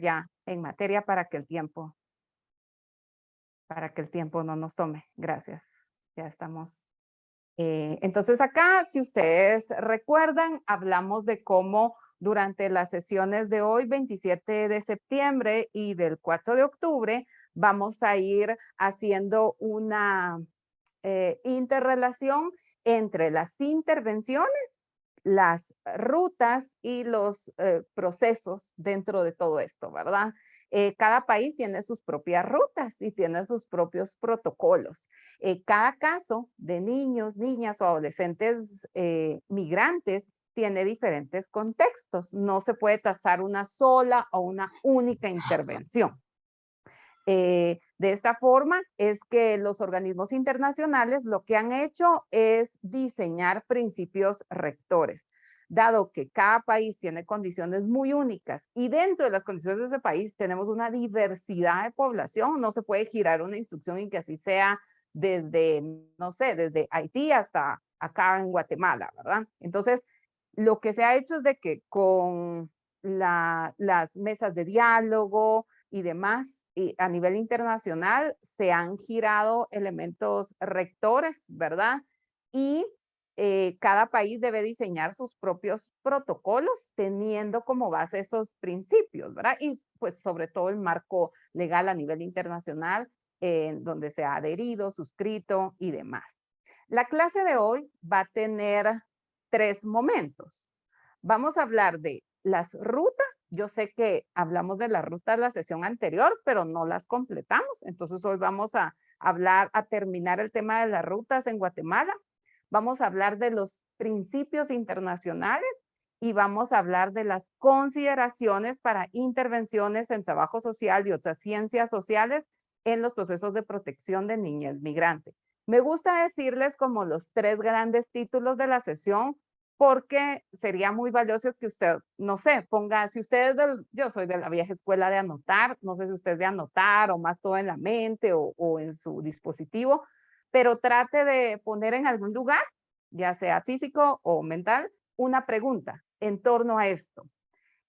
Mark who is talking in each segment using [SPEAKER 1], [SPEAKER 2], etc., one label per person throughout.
[SPEAKER 1] ya en materia para que el tiempo no nos tome. Gracias. Ya estamos. Entonces acá, si ustedes recuerdan, hablamos de cómo durante las sesiones de hoy, 27 de septiembre y del 4 de octubre, vamos a ir haciendo una interrelación entre las intervenciones, las rutas y los procesos dentro de todo esto, ¿verdad? Cada país tiene sus propias rutas y tiene sus propios protocolos. Cada caso de niños, niñas o adolescentes migrantes tiene diferentes contextos. No se puede trazar una sola o una única intervención. De esta forma es que los organismos internacionales lo que han hecho es diseñar principios rectores. Dado que cada país tiene condiciones muy únicas y dentro de las condiciones de ese país tenemos una diversidad de población, no se puede girar una instrucción y que así sea desde, no sé, desde Haití hasta acá en Guatemala, ¿verdad? Entonces, lo que se ha hecho es de que con las mesas de diálogo y demás, y a nivel internacional se han girado elementos rectores, ¿verdad? Y cada país debe diseñar sus propios protocolos teniendo como base esos principios, ¿verdad? Y pues sobre todo el marco legal a nivel internacional donde se ha adherido, suscrito y demás. La clase de hoy va a tener 3 momentos. Vamos a hablar de las rutas. Yo sé que hablamos de las rutas la sesión anterior, pero no las completamos. Entonces hoy vamos a hablar, a terminar el tema de las rutas en Guatemala. Vamos a hablar de los principios internacionales y vamos a hablar de las consideraciones para intervenciones en trabajo social y otras ciencias sociales en los procesos de protección de niñez migrante. Me gusta decirles como los 3 grandes títulos de la sesión porque sería muy valioso que usted, no sé, ponga, si usted es yo soy de la vieja escuela de anotar, no sé si usted es de anotar o más todo en la mente o en su dispositivo, pero trate de poner en algún lugar, ya sea físico o mental, una pregunta en torno a esto.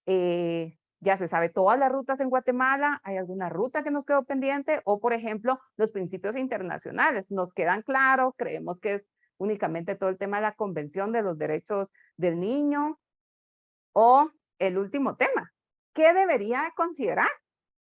[SPEAKER 1] Ya se sabe todas las rutas en Guatemala, ¿hay alguna ruta que nos quedó pendiente? O, por ejemplo, los principios internacionales, ¿nos quedan claros? ¿Creemos que es únicamente todo el tema de la Convención de los Derechos del Niño? O el último tema, ¿qué debería considerar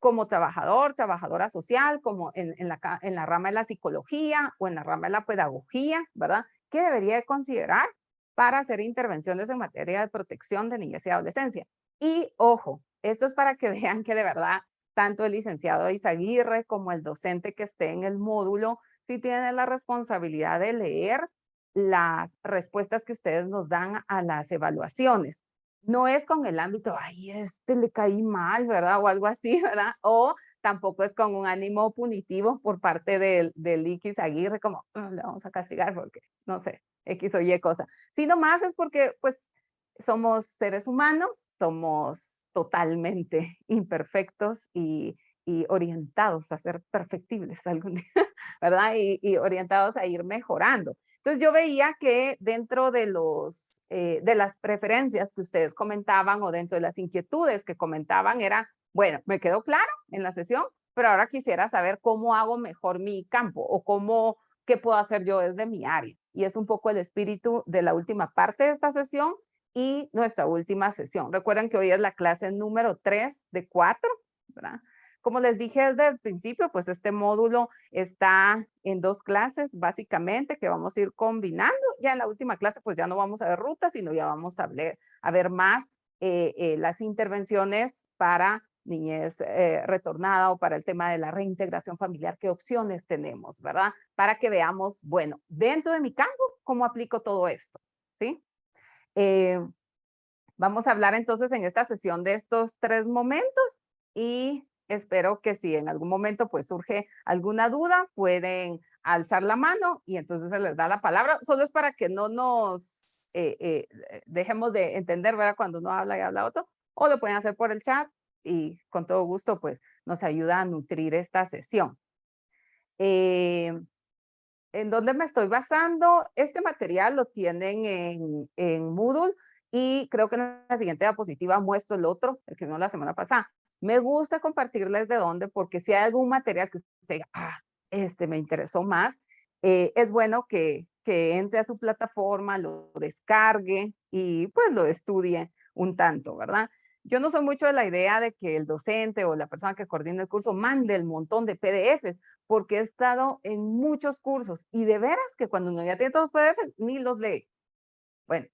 [SPEAKER 1] como trabajador, trabajadora social, como en la rama de la psicología o en la rama de la pedagogía, ¿verdad? ¿Qué debería de considerar para hacer intervenciones en materia de protección de niñez y adolescencia? Y ojo, esto es para que vean que de verdad tanto el licenciado Izaguirre como el docente que esté en el módulo sí tienen la responsabilidad de leer las respuestas que ustedes nos dan a las evaluaciones. No es con el ámbito, ay, este le caí mal, ¿verdad? O algo así, ¿verdad? O tampoco es con un ánimo punitivo por parte del X Aguirre, como, le vamos a castigar porque, no sé, X o Y cosa. Sino más es porque, pues, somos seres humanos, somos totalmente imperfectos y orientados a ser perfectibles algún día, ¿verdad? Y orientados a ir mejorando. Entonces yo veía que dentro de las preferencias que ustedes comentaban o dentro de las inquietudes que comentaban era, bueno, me quedó claro en la sesión, pero ahora quisiera saber cómo hago mejor mi campo o qué puedo hacer yo desde mi área. Y es un poco el espíritu de la última parte de esta sesión y nuestra última sesión. Recuerden que hoy es la clase número 3 de 4, ¿verdad? Como les dije desde el principio, pues este módulo está en 2 clases básicamente que vamos a ir combinando. Ya en la última clase pues ya no vamos a ver rutas, sino ya vamos a ver más las intervenciones para niñez retornada o para el tema de la reintegración familiar, qué opciones tenemos, ¿verdad? Para que veamos, bueno, dentro de mi campo, ¿cómo aplico todo esto? ¿Sí? Eh, Vamos a hablar entonces en esta sesión de estos 3 momentos y espero que si en algún momento pues surge alguna duda, pueden alzar la mano y entonces se les da la palabra. Solo es para que no nos dejemos de entender, ¿verdad? Cuando uno habla y habla otro, o lo pueden hacer por el chat y con todo gusto pues nos ayuda a nutrir esta sesión. ¿En dónde me estoy basando? Este material lo tienen en Moodle y creo que en la siguiente diapositiva muestro el otro, el que vimos la semana pasada. Me gusta compartirles de dónde, porque si hay algún material que usted diga, este me interesó más, es bueno que entre a su plataforma, lo descargue y pues lo estudie un tanto, ¿verdad? Yo no soy mucho de la idea de que el docente o la persona que coordina el curso mande el montón de PDFs, porque he estado en muchos cursos y de veras que cuando uno ya tiene todos los PDFs, ni los lee. Bueno,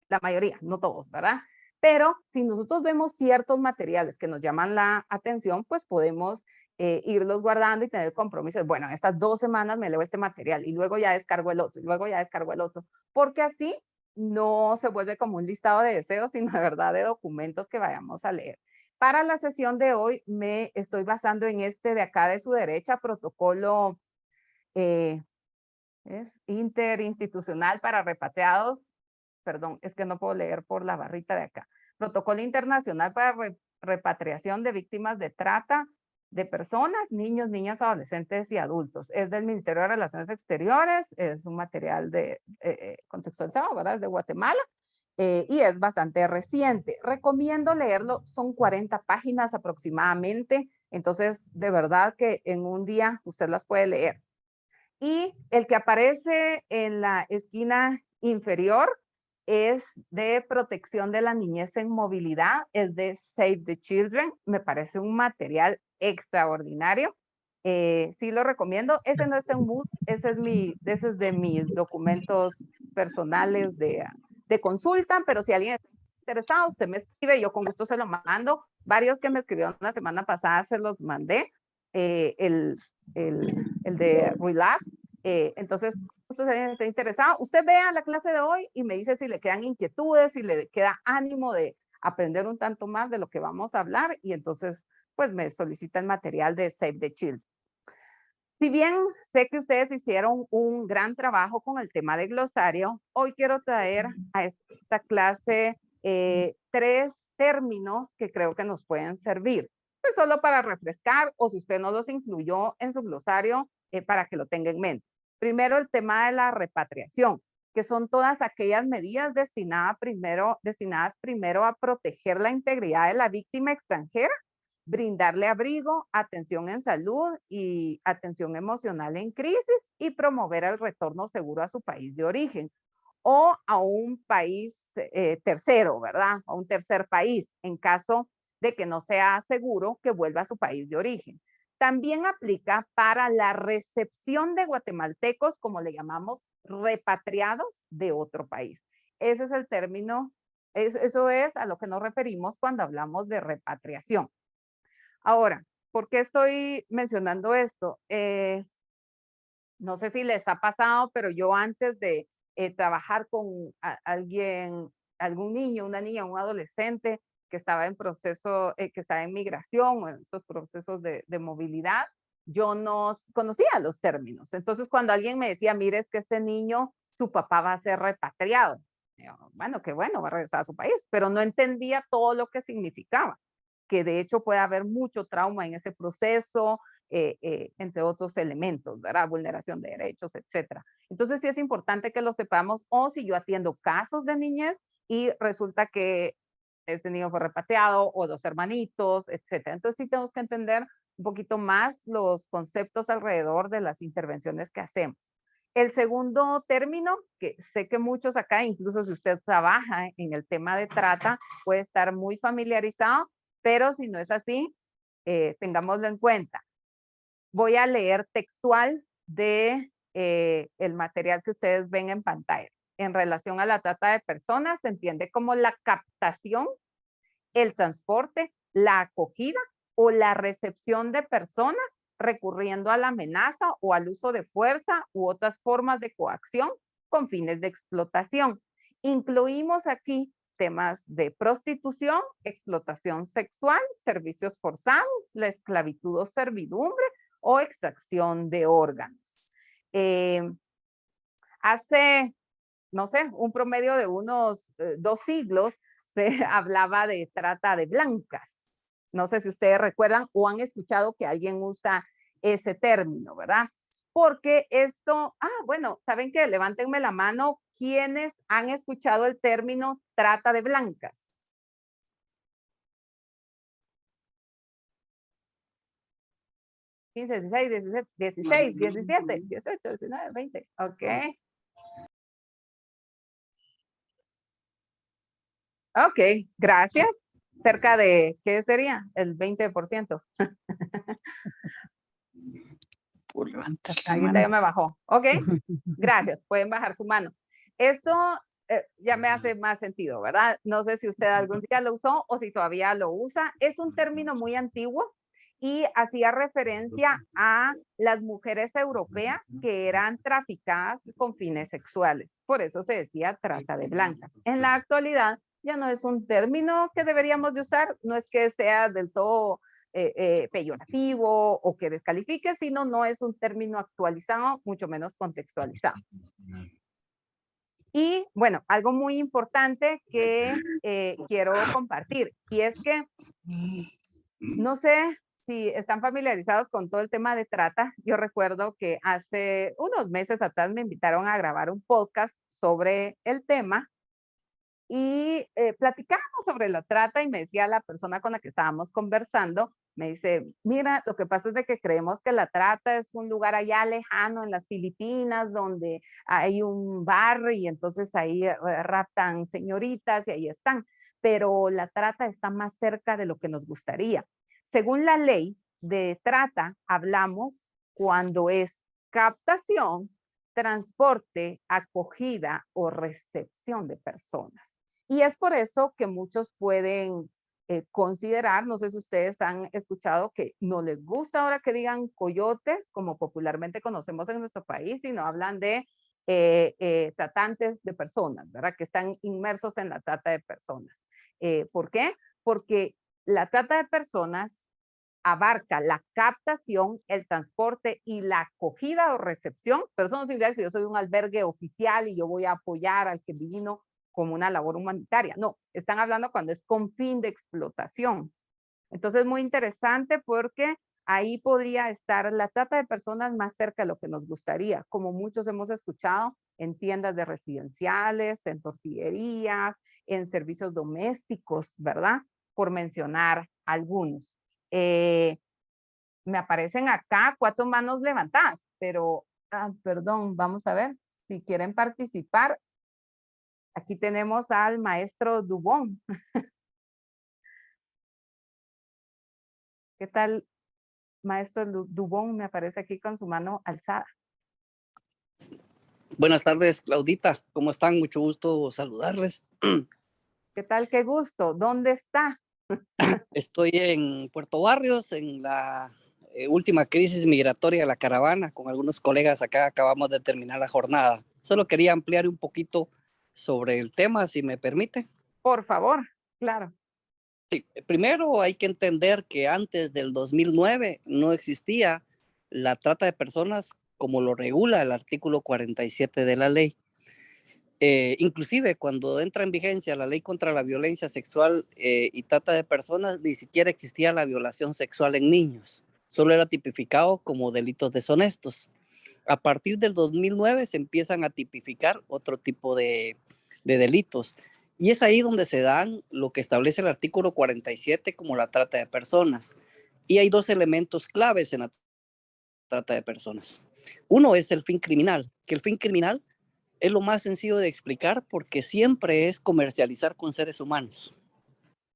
[SPEAKER 1] la mayoría, no todos, ¿verdad? Pero si nosotros vemos ciertos materiales que nos llaman la atención, pues podemos irlos guardando y tener compromisos. Bueno, en estas 2 semanas me leo este material y luego ya descargo el otro, y luego ya descargo el otro, porque así no se vuelve como un listado de deseos, sino de verdad de documentos que vayamos a leer. Para la sesión de hoy me estoy basando en este de acá de su derecha, protocolo eh, es interinstitucional para repatriados. Perdón, es que no puedo leer por la barrita de acá. Protocolo Internacional para Repatriación de Víctimas de Trata de Personas, Niños, Niñas, Adolescentes y Adultos. Es del Ministerio de Relaciones Exteriores, es un material de contextualizado, ¿verdad? Es de Guatemala y es bastante reciente. Recomiendo leerlo, son 40 páginas aproximadamente, entonces de verdad que en un día usted las puede leer. Y el que aparece en la esquina inferior es de protección de la niñez en movilidad, es de Save the Children, me parece un material extraordinario. Sí lo recomiendo. Ese no está en Moodle, ese es de mis documentos personales de consulta, pero si alguien está interesado, usted me escribe, yo con gusto se lo mando. Varios que me escribieron la semana pasada se los mandé. Eh, el, el de Relapse. Entonces, usted está interesado, usted vea la clase de hoy y me dice si le quedan inquietudes, si le queda ánimo de aprender un tanto más de lo que vamos a hablar y entonces pues me solicita el material de Save the Children. Si bien sé que ustedes hicieron un gran trabajo con el tema de glosario, hoy quiero traer a esta clase 3 términos que creo que nos pueden servir. Pues solo para refrescar o si usted no los incluyó en su glosario, para que lo tenga en mente. Primero, el tema de la repatriación, que son todas aquellas medidas destinadas primero a proteger la integridad de la víctima extranjera, brindarle abrigo, atención en salud y atención emocional en crisis y promover el retorno seguro a su país de origen o a un país tercero, ¿verdad? A un tercer país en caso de que no sea seguro que vuelva a su país de origen. También aplica para la recepción de guatemaltecos, como le llamamos, repatriados de otro país. Ese es el término, eso es a lo que nos referimos cuando hablamos de repatriación. Ahora, ¿por qué estoy mencionando esto? No sé si les ha pasado, pero yo antes de trabajar con alguien, algún niño, una niña, un adolescente que estaba en proceso, que estaba en migración o en estos procesos de movilidad, yo no conocía los términos. Entonces, cuando alguien me decía, mire, es que este niño, su papá va a ser repatriado. Yo, bueno, qué bueno, va a regresar a su país, pero no entendía todo lo que significaba, que de hecho puede haber mucho trauma en ese proceso, entre otros elementos, ¿verdad? Vulneración de derechos, etcétera. Entonces sí es importante que lo sepamos, o si yo atiendo casos de niñez y resulta que ese niño fue repatriado o los hermanitos, etcétera. Entonces sí tenemos que entender un poquito más los conceptos alrededor de las intervenciones que hacemos. El segundo término, que sé que muchos acá, incluso si usted trabaja en el tema de trata, puede estar muy familiarizado, pero si no es así, tengámoslo en cuenta. Voy a leer textual de el material que ustedes ven en pantalla. En relación a la trata de personas, se entiende como la captación, el transporte, la acogida o la recepción de personas recurriendo a la amenaza o al uso de fuerza u otras formas de coacción con fines de explotación. Incluimos aquí temas de prostitución, explotación sexual, servicios forzados, la esclavitud o servidumbre o extracción de órganos. Hace, no sé, un promedio de unos 2 siglos, se hablaba de trata de blancas. No sé si ustedes recuerdan o han escuchado que alguien usa ese término, ¿verdad? Porque esto, bueno, ¿saben qué? Levántenme la mano quienes han escuchado el término trata de blancas. 15, 16, 17, 16, 17, 18, 19, 20. Ok. Ok, gracias. Cerca de, ¿qué sería? El 20%.
[SPEAKER 2] Por levantar la
[SPEAKER 1] Ahorita
[SPEAKER 2] mano.
[SPEAKER 1] ya me bajó. Ok, gracias. Pueden bajar su mano. Esto ya me hace más sentido, ¿verdad? No sé si usted algún día lo usó o si todavía lo usa. Es un término muy antiguo y hacía referencia a las mujeres europeas que eran traficadas con fines sexuales. Por eso se decía trata de blancas. En la actualidad ya no es un término que deberíamos de usar, no es que sea del todo peyorativo o que descalifique, sino no es un término actualizado, mucho menos contextualizado. Y bueno, algo muy importante que quiero compartir, y es que no sé si están familiarizados con todo el tema de trata. Yo recuerdo que hace unos meses atrás me invitaron a grabar un podcast sobre el tema y platicábamos sobre la trata y me decía la persona con la que estábamos conversando, me dice, mira, lo que pasa es de que creemos que la trata es un lugar allá lejano en las Filipinas donde hay un bar y entonces ahí raptan señoritas y ahí están, pero la trata está más cerca de lo que nos gustaría. Según la ley de trata, hablamos cuando es captación, transporte, acogida o recepción de personas. Y es por eso que muchos pueden considerar, no sé si ustedes han escuchado que no les gusta ahora que digan coyotes, como popularmente conocemos en nuestro país, sino hablan de tratantes de personas, ¿verdad? Que están inmersos en la trata de personas. ¿Por qué? Porque la trata de personas abarca la captación, el transporte y la acogida o recepción, pero eso no significa que si yo soy un albergue oficial y yo voy a apoyar al que vino como una labor humanitaria. No, están hablando cuando es con fin de explotación. Entonces, muy interesante porque ahí podría estar la trata de personas más cerca de lo que nos gustaría, como muchos hemos escuchado en tiendas de residenciales, en tortillerías, en servicios domésticos, ¿verdad? Por mencionar algunos. Eh, Me aparecen acá 4 manos levantadas, pero, perdón, vamos a ver si quieren participar. Aquí tenemos al maestro Dubón. ¿Qué tal, maestro Dubón? Me aparece aquí con su mano alzada.
[SPEAKER 2] Buenas tardes, Claudita. ¿Cómo están? Mucho gusto saludarles.
[SPEAKER 1] ¿Qué tal? Qué gusto. ¿Dónde está?
[SPEAKER 2] Estoy en Puerto Barrios, en la última crisis migratoria de la caravana. Con algunos colegas acá acabamos de terminar la jornada. Solo quería ampliar un poquito sobre el tema, si me permite.
[SPEAKER 1] Por favor, claro.
[SPEAKER 2] Sí, primero hay que entender que antes del 2009 no existía la trata de personas como lo regula el artículo 47 de la ley. Inclusive cuando entra en vigencia la ley contra la violencia sexual y trata de personas, ni siquiera existía la violación sexual en niños, solo era tipificado como delitos deshonestos. A partir del 2009 se empiezan a tipificar otro tipo de delitos y es ahí donde se dan lo que establece el artículo 47 como la trata de personas. Y hay dos elementos claves en la trata de personas. Uno es el fin criminal, que el fin criminal es lo más sencillo de explicar porque siempre es comercializar con seres humanos.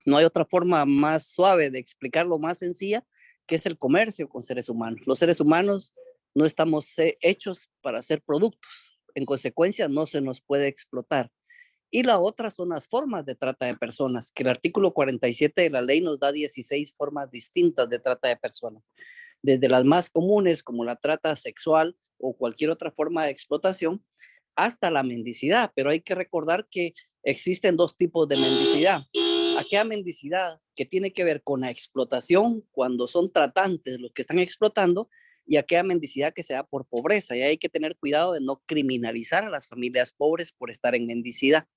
[SPEAKER 2] No hay otra forma más suave de explicar lo más sencilla que es el comercio con seres humanos. Los seres humanos no estamos hechos para ser productos. En consecuencia, no se nos puede explotar. Y la otra son las formas de trata de personas, que el artículo 47 de la ley nos da 16 formas distintas de trata de personas. Desde las más comunes, como la trata sexual o cualquier otra forma de explotación, hasta la mendicidad. Pero hay que recordar que existen dos tipos de mendicidad. Aquella mendicidad que tiene que ver con la explotación, cuando son tratantes los que están explotando, y aquella mendicidad que se da por pobreza. Y hay que tener cuidado de no criminalizar a las familias pobres por estar en mendicidad.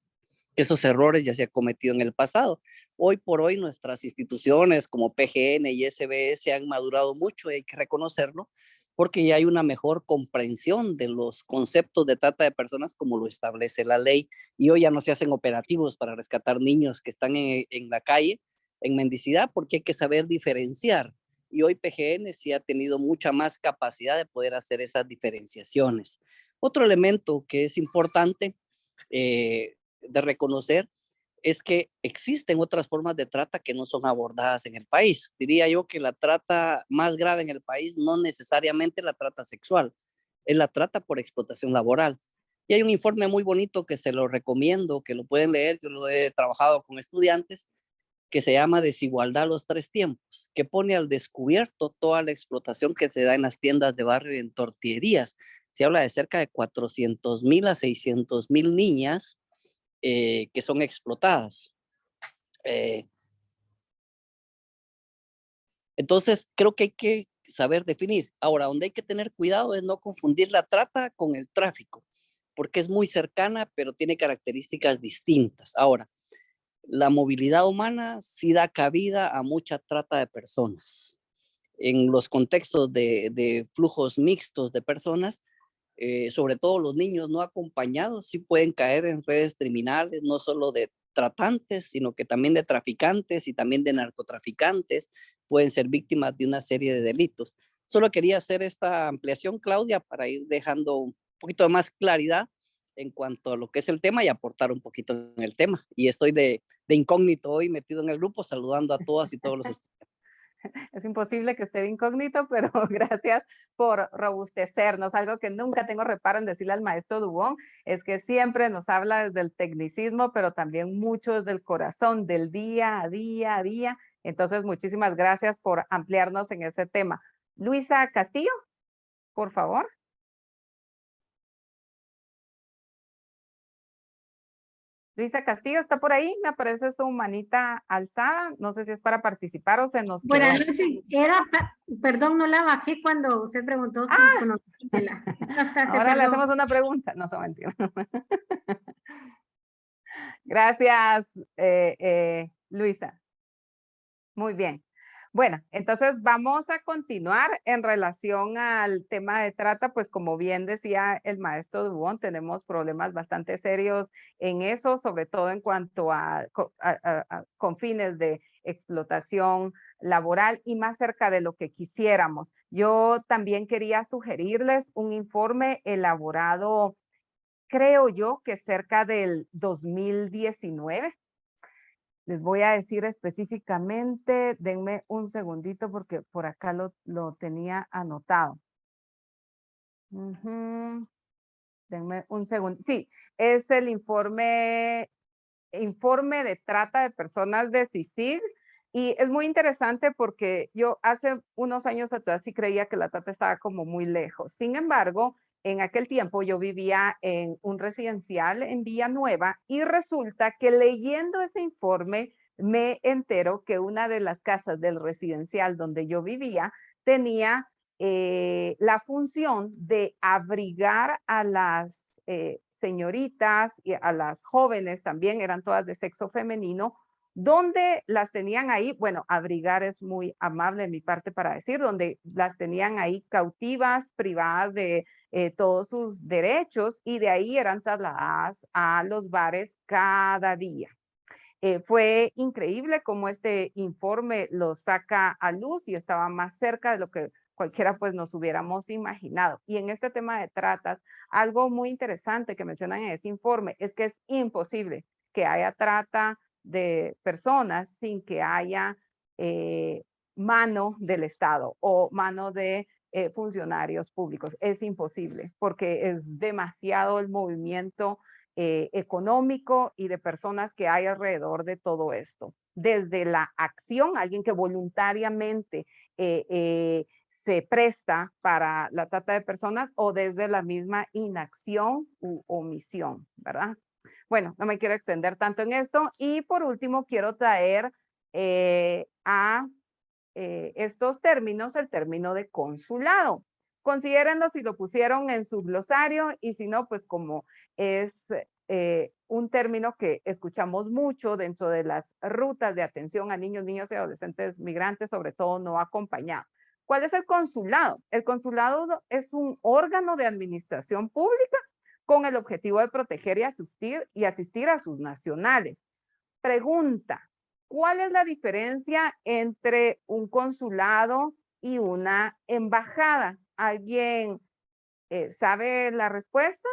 [SPEAKER 2] Esos errores ya se han cometido en el pasado. Hoy por hoy nuestras instituciones como PGN y SBS han madurado mucho y hay que reconocerlo porque ya hay una mejor comprensión de los conceptos de trata de personas como lo establece la ley. Y hoy ya no se hacen operativos para rescatar niños que están en la calle en mendicidad porque hay que saber diferenciar y hoy PGN sí ha tenido mucha más capacidad de poder hacer esas diferenciaciones. Otro elemento que es importante de reconocer es que existen otras formas de trata que no son abordadas en el país. Diría yo que la trata más grave en el país no necesariamente la trata sexual, es la trata por explotación laboral. Y hay un informe muy bonito que se lo recomiendo, que lo pueden leer, yo lo he trabajado con estudiantes, que se llama Desigualdad a los tres tiempos, que pone al descubierto toda la explotación que se da en las tiendas de barrio y en tortillerías. Se habla de cerca de 400,000 a 600,000 niñas que son explotadas. Eh, entonces, creo que hay que saber definir. Ahora, donde hay que tener cuidado es no confundir la trata con el tráfico, porque es muy cercana, pero tiene características distintas. Ahora, la movilidad humana sí da cabida a mucha trata de personas. En los contextos de flujos mixtos de personas, sobre todo los niños no acompañados, sí pueden caer en redes criminales, no solo de tratantes, sino que también de traficantes y también de narcotraficantes, pueden ser víctimas de una serie de delitos. Solo quería hacer esta ampliación, Claudia, para ir dejando un poquito de más claridad en cuanto a lo que es el tema y aportar un poquito en el tema. Y estoy de incógnito hoy metido en el grupo, saludando a todas y todos los estudiantes.
[SPEAKER 1] Es imposible que esté de incógnito, pero gracias por robustecernos. Algo que nunca tengo reparo en decirle al maestro Dubón es que siempre nos habla desde el tecnicismo, pero también mucho desde el corazón, del día a día a día. Entonces, muchísimas gracias por ampliarnos en ese tema. Luisa Castillo, por favor. Luisa Castillo, ¿está por ahí? Me aparece su manita alzada. No sé si es para participar o se nos quedó.
[SPEAKER 3] Buenas noches. Perdón, no la bajé cuando usted preguntó si conocía
[SPEAKER 1] Ahora le hacemos una pregunta. No, se mentira. Gracias, Luisa. Muy bien. Bueno, entonces vamos a continuar en relación al tema de trata, pues como bien decía el maestro Dubón, tenemos problemas bastante serios en eso, sobre todo en cuanto con fines de explotación laboral y más cerca de lo que quisiéramos. Yo también quería sugerirles un informe elaborado, creo yo, que cerca del 2019. Les voy a decir específicamente, denme un segundito porque por acá lo tenía anotado. Denme un segundo. Sí, es el informe de trata de personas de CICIG y es muy interesante porque yo hace unos años atrás sí creía que la trata estaba como muy lejos. Sin embargo, en aquel tiempo yo vivía en un residencial en Villanueva y resulta que leyendo ese informe me entero que una de las casas del residencial donde yo vivía tenía la función de abrigar a las señoritas y a las jóvenes también, eran todas de sexo femenino, donde las tenían ahí, bueno, abrigar es muy amable de mi parte para decir, donde las tenían ahí cautivas, privadas de todos sus derechos y de ahí eran trasladadas a los bares cada día. Fue increíble cómo este informe lo saca a luz y estaba más cerca de lo que cualquiera pues nos hubiéramos imaginado. Y en este tema de tratas, algo muy interesante que mencionan en ese informe es que es imposible que haya trata de personas sin que haya mano del Estado o mano de funcionarios públicos. Es imposible porque es demasiado el movimiento económico y de personas que hay alrededor de todo esto. Desde la acción, alguien que voluntariamente se presta para la trata de personas o desde la misma inacción u omisión, ¿verdad? Bueno, no me quiero extender tanto en esto. Y por último, quiero traer a estos términos el término de consulado. Considérenlo si lo pusieron en su glosario y si no, pues como es un término que escuchamos mucho dentro de las rutas de atención a niños, niñas y adolescentes migrantes, sobre todo no acompañados. ¿Cuál es el consulado? El consulado es un órgano de administración pública con el objetivo de proteger y asistir a sus nacionales. Pregunta, ¿cuál es la diferencia entre un consulado y una embajada? ¿Alguien sabe la respuesta?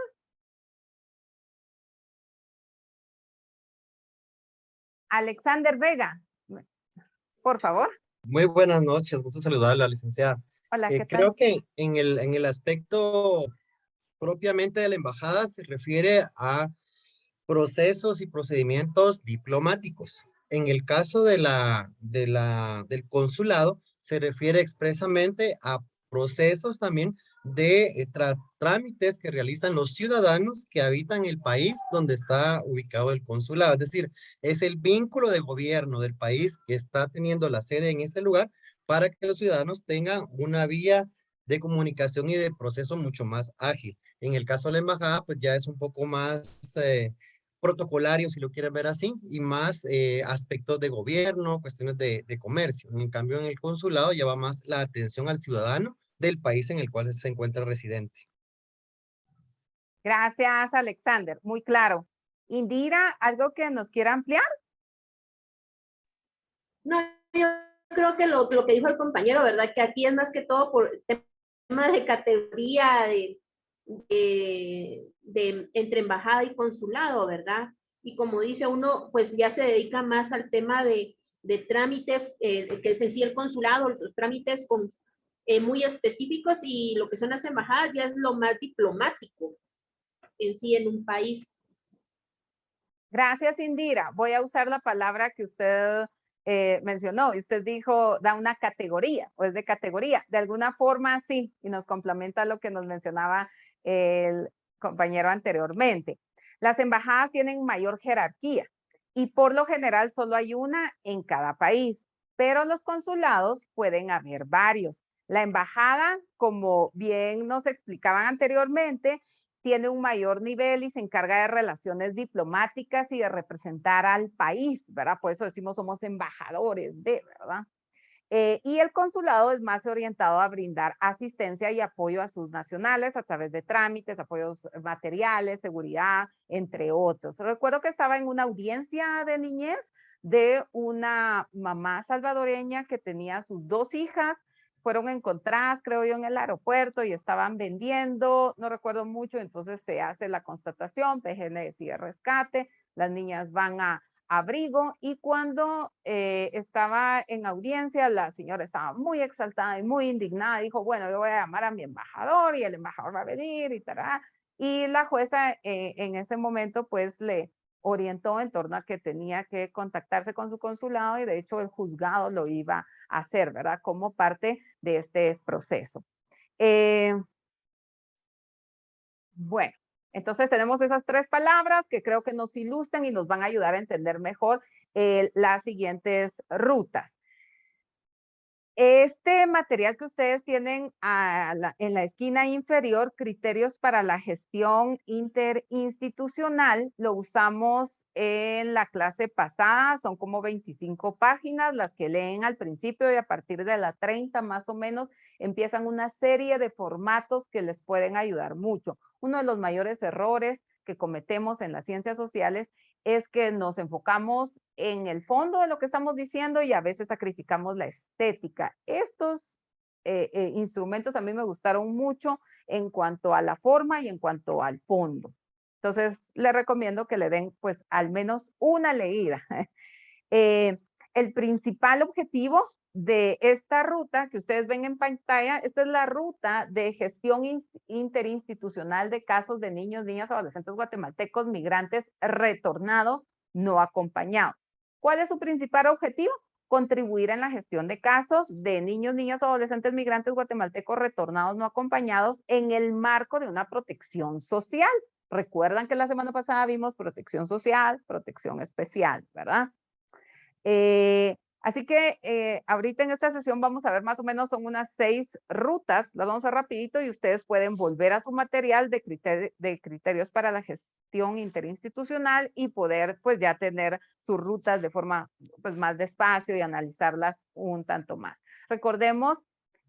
[SPEAKER 1] Alexander Vega, por favor.
[SPEAKER 4] Muy buenas noches, gusto saludarla, licenciada.
[SPEAKER 1] Hola, ¿qué tal?
[SPEAKER 4] Creo que en el aspecto propiamente de la embajada se refiere a procesos y procedimientos diplomáticos. En el caso del consulado, se refiere expresamente a procesos también de trámites que realizan los ciudadanos que habitan el país donde está ubicado el consulado. Es decir, es el vínculo de gobierno del país que está teniendo la sede en ese lugar para que los ciudadanos tengan una vía de comunicación y de proceso mucho más ágil. En el caso de la embajada, pues ya es un poco más protocolario, si lo quieren ver así, y más aspectos de gobierno, cuestiones de comercio. En cambio, en el consulado lleva más la atención al ciudadano del país en el cual se encuentra residente.
[SPEAKER 1] Gracias, Alexander. Muy claro. Indira, ¿algo que nos quiera ampliar?
[SPEAKER 5] No, yo creo que lo que dijo el compañero, ¿verdad? Que aquí es más que todo por temas de categoría entre embajada y consulado, ¿verdad? Y como dice uno, pues ya se dedica más al tema de trámites, que es en sí el consulado, los trámites muy específicos, y lo que son las embajadas ya es lo más diplomático en sí en un país.
[SPEAKER 1] Gracias, Indira. Voy a usar la palabra que usted mencionó. Y usted dijo, da una categoría, o es de categoría. De alguna forma, sí, y nos complementa lo que nos mencionaba el compañero anteriormente. Las embajadas tienen mayor jerarquía y por lo general solo hay una en cada país, pero los consulados pueden haber varios. La embajada, como bien nos explicaban anteriormente, tiene un mayor nivel y se encarga de relaciones diplomáticas y de representar al país, ¿verdad? Por eso decimos somos embajadores de, ¿verdad? Y el consulado es más orientado a brindar asistencia y apoyo a sus nacionales a través de trámites, apoyos materiales, seguridad, entre otros. Recuerdo que estaba en una audiencia de niñez de una mamá salvadoreña que tenía sus 2 hijas, fueron encontradas, creo yo, en el aeropuerto y estaban vendiendo, no recuerdo mucho, entonces se hace la constatación, PGN decide rescate, las niñas van a abrigo, y cuando estaba en audiencia, la señora estaba muy exaltada y muy indignada, dijo, bueno, yo voy a llamar a mi embajador y el embajador va a venir y tal. Y la jueza en ese momento pues le orientó en torno a que tenía que contactarse con su consulado y de hecho el juzgado lo iba a hacer, ¿verdad? Como parte de este proceso. Bueno, entonces tenemos esas 3 palabras que creo que nos ilustran y nos van a ayudar a entender mejor las siguientes rutas. Este material que ustedes tienen en la esquina inferior, criterios para la gestión interinstitucional, lo usamos en la clase pasada, son como 25 páginas, las que leen al principio, y a partir de la 30 más o menos empiezan una serie de formatos que les pueden ayudar mucho. Uno de los mayores errores que cometemos en las ciencias sociales es que nos enfocamos en el fondo de lo que estamos diciendo y a veces sacrificamos la estética. Estos instrumentos a mí me gustaron mucho en cuanto a la forma y en cuanto al fondo. Entonces, les recomiendo que le den pues al menos una leída. El principal objetivo de esta ruta que ustedes ven en pantalla, esta es la ruta de gestión interinstitucional de casos de niños, niñas, adolescentes guatemaltecos, migrantes retornados, no acompañados. ¿Cuál es su principal objetivo? Contribuir en la gestión de casos de niños, niñas, adolescentes, migrantes guatemaltecos retornados, no acompañados en el marco de una protección social. Recuerdan que la semana pasada vimos protección social, protección especial, ¿verdad? Así que ahorita en esta sesión vamos a ver más o menos son unas 6 rutas, las vamos a ver rapidito y ustedes pueden volver a su material de criterios para la gestión interinstitucional y poder pues ya tener sus rutas de forma pues más despacio y analizarlas un tanto más. Recordemos,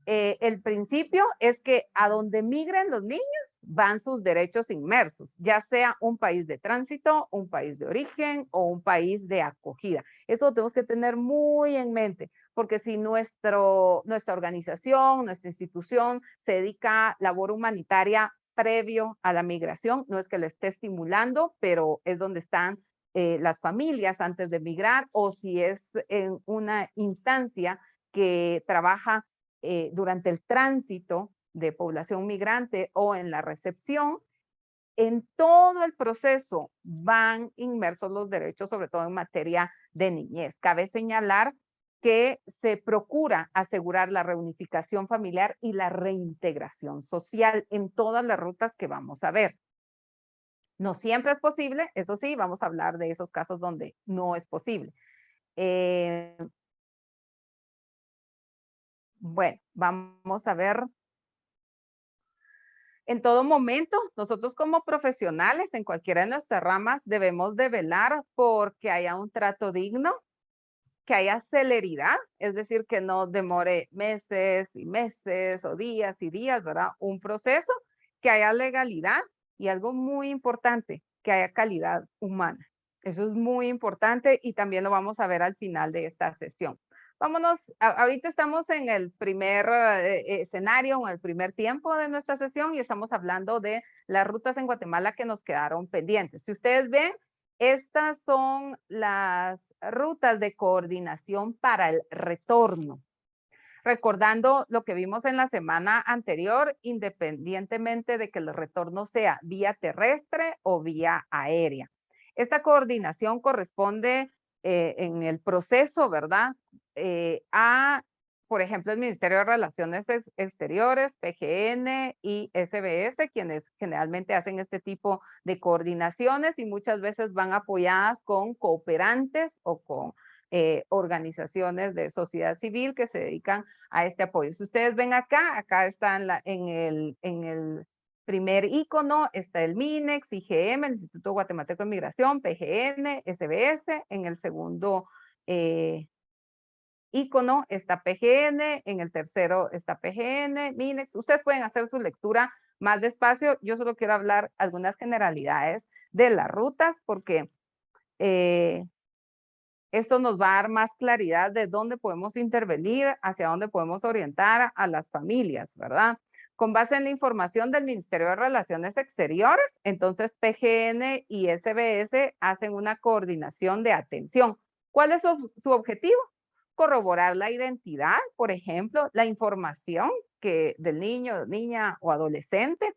[SPEAKER 1] el principio es que a donde migren los niños, van sus derechos inmersos, ya sea un país de tránsito, un país de origen o un país de acogida. Eso lo tenemos que tener muy en mente, porque si nuestra organización, nuestra institución se dedica a labor humanitaria previo a la migración, no es que le esté estimulando, pero es donde están las familias antes de migrar, o si es en una instancia que trabaja durante el tránsito de población migrante o en la recepción, en todo el proceso van inmersos los derechos, sobre todo en materia de niñez. Cabe señalar que se procura asegurar la reunificación familiar y la reintegración social en todas las rutas que vamos a ver. No siempre es posible, eso sí, vamos a hablar de esos casos donde no es posible. Bueno, vamos a ver. En todo momento, nosotros como profesionales en cualquiera de nuestras ramas debemos de velar porque haya un trato digno, que haya celeridad, es decir, que no demore meses y meses o días y días, ¿verdad? Un proceso, que haya legalidad y algo muy importante, que haya calidad humana. Eso es muy importante y también lo vamos a ver al final de esta sesión. Vámonos, ahorita estamos en el primer escenario, en el primer tiempo de nuestra sesión y estamos hablando de las rutas en Guatemala que nos quedaron pendientes. Si ustedes ven, estas son las rutas de coordinación para el retorno. Recordando lo que vimos en la semana anterior, independientemente de que el retorno sea vía terrestre o vía aérea. Esta coordinación corresponde en el proceso, ¿verdad? Por ejemplo, el Ministerio de Relaciones Exteriores, PGN y SBS, quienes generalmente hacen este tipo de coordinaciones y muchas veces van apoyadas con cooperantes o con organizaciones de sociedad civil que se dedican a este apoyo. Si ustedes ven acá está en el primer icono, está el MINEX, IGM, el Instituto Guatemalteco de Migración, PGN, SBS. En el segundo icono está PGN, en el tercero está PGN, MINEX. Ustedes pueden hacer su lectura más despacio. Yo solo quiero hablar algunas generalidades de las rutas porque esto nos va a dar más claridad de dónde podemos intervenir, hacia dónde podemos orientar a las familias, ¿verdad? Con base en la información del Ministerio de Relaciones Exteriores, entonces PGN y SBS hacen una coordinación de atención. ¿Cuál es su objetivo? Corroborar la identidad, por ejemplo, la información del niño, niña o adolescente,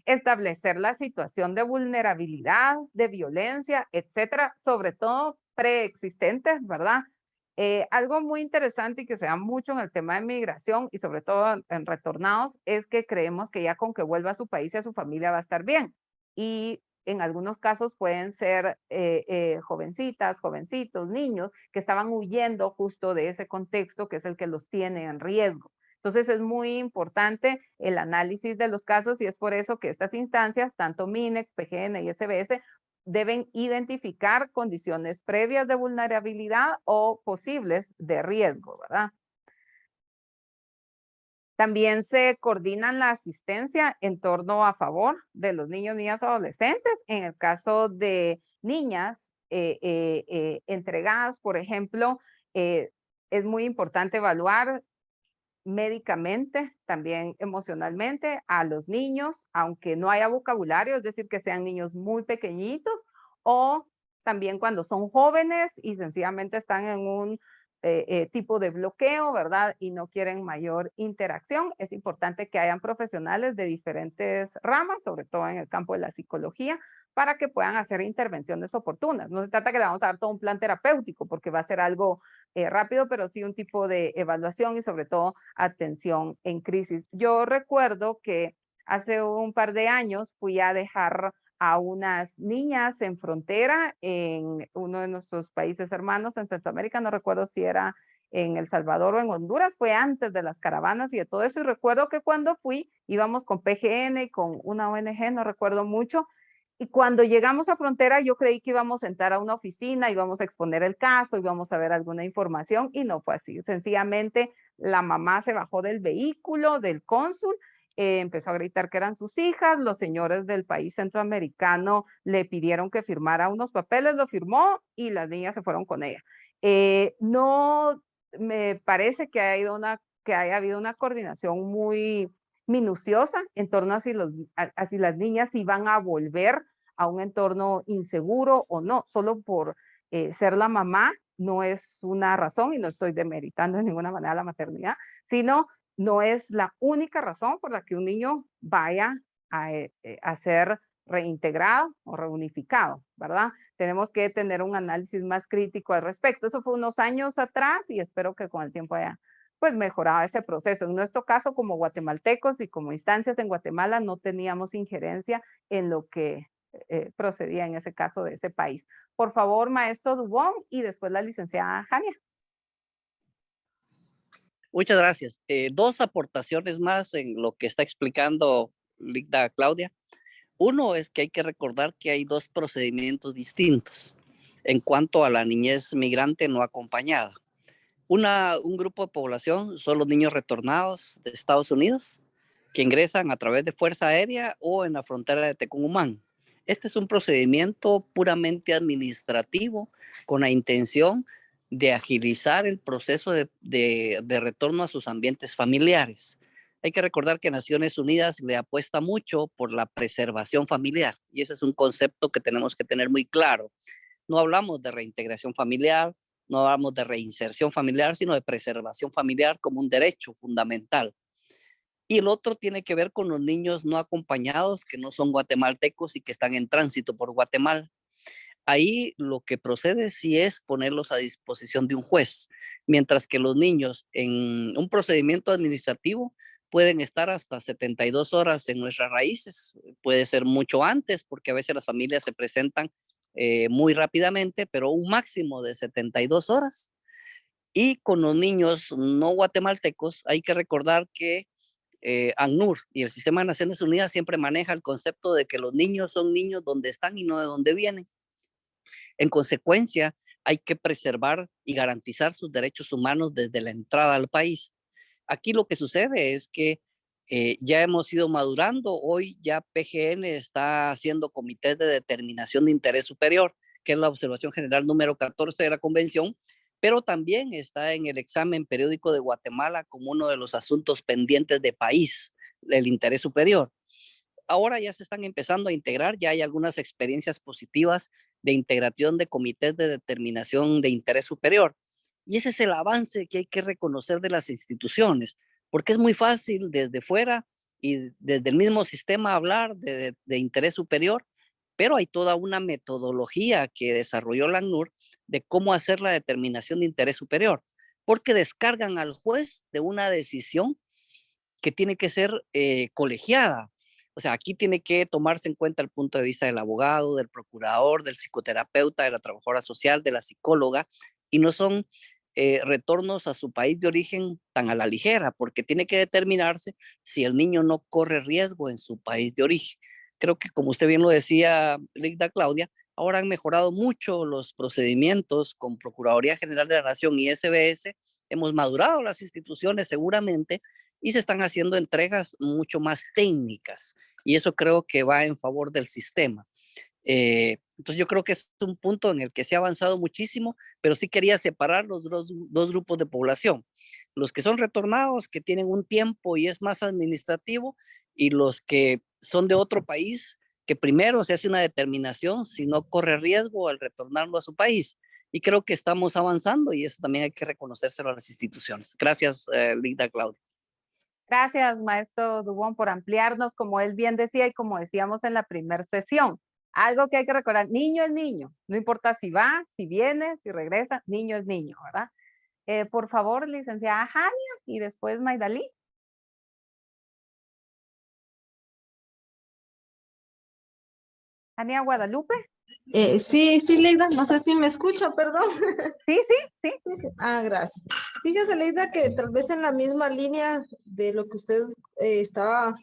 [SPEAKER 1] establecer la situación de vulnerabilidad, de violencia, etcétera, sobre todo preexistentes, ¿verdad? Algo muy interesante y que se da mucho en el tema de migración y sobre todo en retornados es que creemos que ya con que vuelva a su país y a su familia va a estar bien. Y en algunos casos pueden ser jovencitas, jovencitos, niños que estaban huyendo justo de ese contexto que es el que los tiene en riesgo. Entonces es muy importante el análisis de los casos y es por eso que estas instancias, tanto MINEX, PGN y SBS, deben identificar condiciones previas de vulnerabilidad o posibles de riesgo, ¿verdad? También se coordina la asistencia en torno a favor de los niños, niñas o adolescentes. En el caso de niñas entregadas, por ejemplo, es muy importante evaluar médicamente, también emocionalmente a los niños, aunque no haya vocabulario, es decir, que sean niños muy pequeñitos, o también cuando son jóvenes y sencillamente están en un tipo de bloqueo, ¿verdad? Y no quieren mayor interacción. Es importante que hayan profesionales de diferentes ramas, sobre todo en el campo de la psicología, para que puedan hacer intervenciones oportunas. No se trata que le vamos a dar todo un plan terapéutico, porque va a ser algo rápido, pero sí un tipo de evaluación y sobre todo atención en crisis. Yo recuerdo que hace un par de años fui a dejar a unas niñas en frontera en uno de nuestros países hermanos en Centroamérica, no recuerdo si era en El Salvador o en Honduras, fue antes de las caravanas y de todo eso, y recuerdo que cuando fui íbamos con PGN y con una ONG, no recuerdo mucho, y cuando llegamos a frontera, yo creí que íbamos a entrar a una oficina, íbamos a exponer el caso, íbamos a ver alguna información y no fue así. Sencillamente la mamá se bajó del vehículo del cónsul empezó a gritar que eran sus hijas, los señores del país centroamericano le pidieron que firmara unos papeles, lo firmó y las niñas se fueron con ella. No me parece que haya habido una coordinación muy minuciosa en torno a si las niñas iban a volver a un entorno inseguro o no, solo por ser la mamá no es una razón, y no estoy demeritando de ninguna manera la maternidad, sino no es la única razón por la que un niño vaya a ser reintegrado o reunificado, ¿verdad? Tenemos que tener un análisis más crítico al respecto. Eso fue unos años atrás y espero que con el tiempo haya pues mejorado ese proceso. En nuestro caso, como guatemaltecos y como instancias en Guatemala, no teníamos injerencia en lo que procedía en ese caso de ese país. Por favor, maestro Dubón, y después la licenciada Jania.
[SPEAKER 2] Muchas gracias. Dos aportaciones más en lo que está explicando Ligda Claudia. Uno es que hay que recordar que hay dos procedimientos distintos en cuanto a la niñez migrante no acompañada. Un grupo de población son los niños retornados de Estados Unidos que ingresan a través de Fuerza Aérea o en la frontera de Tecumumán. Este es un procedimiento puramente administrativo con la intención de agilizar el proceso de retorno a sus ambientes familiares. Hay que recordar que Naciones Unidas le apuesta mucho por la preservación familiar y ese es un concepto que tenemos que tener muy claro. No hablamos de reintegración familiar, no hablamos de reinserción familiar, sino de preservación familiar como un derecho fundamental. Y el otro tiene que ver con los niños no acompañados que no son guatemaltecos y que están en tránsito por Guatemala. Ahí lo que procede sí es ponerlos a disposición de un juez, mientras que los niños en un procedimiento administrativo pueden estar hasta 72 horas en nuestras raíces. Puede ser mucho antes porque a veces las familias se presentan muy rápidamente, pero un máximo de 72 horas. Y con los niños no guatemaltecos hay que recordar que ACNUR y el Sistema de Naciones Unidas siempre maneja el concepto de que los niños son niños donde están y no de donde vienen. En consecuencia, hay que preservar y garantizar sus derechos humanos desde la entrada al país. Aquí lo que sucede es que ya hemos ido madurando. Hoy ya PGN está haciendo comités de determinación de interés superior, que es la observación general número 14 de la convención, pero también está en el examen periódico de Guatemala como uno de los asuntos pendientes de país, del interés superior. Ahora ya se están empezando a integrar, ya hay algunas experiencias positivas de integración de comités de determinación de interés superior. Y ese es el avance que hay que reconocer de las instituciones, porque es muy fácil desde fuera y desde el mismo sistema hablar de interés superior, pero hay toda una metodología que desarrolló la ACNUR de cómo hacer la determinación de interés superior, porque descargan al juez de una decisión que tiene que ser colegiada. O sea, aquí tiene que tomarse en cuenta el punto de vista del abogado, del procurador, del psicoterapeuta, de la trabajadora social, de la psicóloga, y no son retornos a su país de origen tan a la ligera, porque tiene que determinarse si el niño no corre riesgo en su país de origen. Creo que, como usted bien lo decía, Ligda Claudia, ahora han mejorado mucho los procedimientos con Procuraduría General de la Nación y SBS. Hemos madurado las instituciones seguramente y se están haciendo entregas mucho más técnicas y eso creo que va en favor del sistema. Entonces yo creo que es un punto en el que se ha avanzado muchísimo, pero sí quería separar los dos grupos de población. Los que son retornados, que tienen un tiempo y es más administrativo, y los que son de otro país, que primero se hace una determinación si no corre riesgo al retornarlo a su país. Y creo que estamos avanzando y eso también hay que reconocérselo a las instituciones. Gracias, Ligda Claudia.
[SPEAKER 1] Gracias, maestro Dubón, por ampliarnos, como él bien decía y como decíamos en la primera sesión. Algo que hay que recordar, niño es niño, no importa si va, si viene, si regresa, niño es niño, ¿verdad? Por favor, licenciada Jania y después Maidalí. Jania Guadalupe.
[SPEAKER 6] Sí, Leida, no sé si me escucha, perdón.
[SPEAKER 1] Sí.
[SPEAKER 6] Gracias. Fíjese, Leida, que tal vez en la misma línea de lo que usted estaba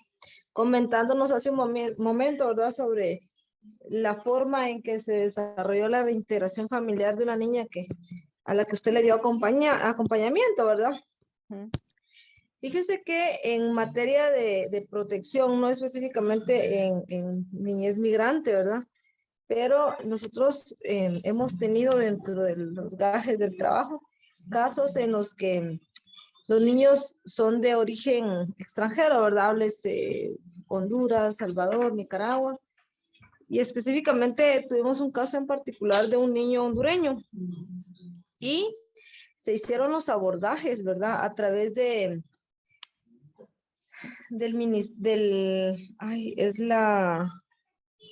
[SPEAKER 6] comentándonos hace un momento, ¿verdad? Sobre la forma en que se desarrolló la reintegración familiar de una niña a la que usted le dio acompañamiento, ¿verdad? Fíjese que en materia de protección, no específicamente en niñez migrante, ¿verdad? Pero nosotros hemos tenido dentro de los gajes del trabajo casos en los que los niños son de origen extranjero, ¿verdad? Hables de Honduras, Salvador, Nicaragua. Y específicamente tuvimos un caso en particular de un niño hondureño. Y se hicieron los abordajes, ¿verdad? A través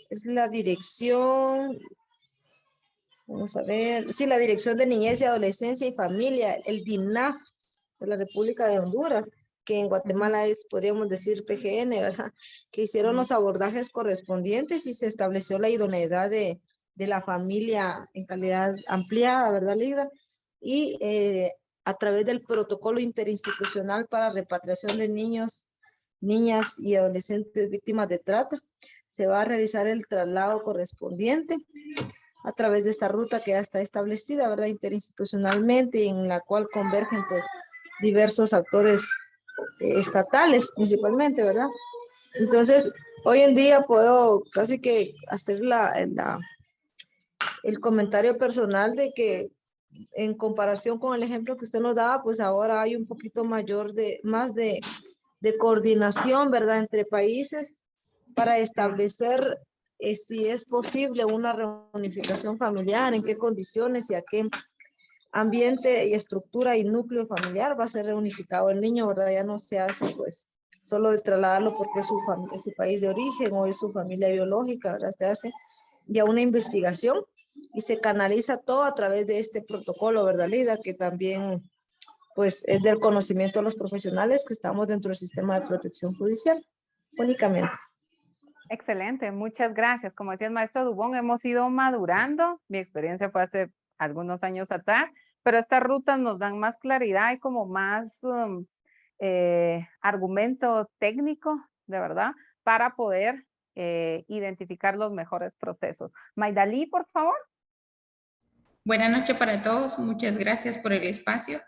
[SPEAKER 6] es la dirección, vamos a ver, sí, la Dirección de Niñez y Adolescencia y Familia, el DINAF de la República de Honduras, que en Guatemala es, podríamos decir, PGN, ¿verdad? Que hicieron los abordajes correspondientes y se estableció la idoneidad de la familia en calidad ampliada, ¿verdad, Ligra? Y a través del protocolo interinstitucional para repatriación de niños, niñas y adolescentes víctimas de trata, se va a realizar el traslado correspondiente a través de esta ruta que ya está establecida, ¿verdad? Interinstitucionalmente, en la cual convergen pues diversos actores estatales principalmente, ¿verdad? Entonces, hoy en día puedo casi que hacer el comentario personal de que en comparación con el ejemplo que usted nos daba, pues ahora hay un poquito más de coordinación, ¿verdad? Entre países para establecer si es posible una reunificación familiar, en qué condiciones y a qué ambiente y estructura y núcleo familiar va a ser reunificado el niño, ¿verdad? Ya no se hace pues solo de trasladarlo porque es su país de origen o es su familia biológica, ¿verdad? Se hace ya una investigación y se canaliza todo a través de este protocolo, ¿verdad, Lida? Que también pues es del conocimiento de los profesionales que estamos dentro del sistema de protección judicial, únicamente.
[SPEAKER 1] Excelente, muchas gracias. Como decía el maestro Dubón, hemos ido madurando. Mi experiencia fue hace algunos años atrás, pero estas rutas nos dan más claridad y como más argumento técnico, de verdad, para poder identificar los mejores procesos. Maidalí, por favor.
[SPEAKER 7] Buenas noches para todos. Muchas gracias por el espacio.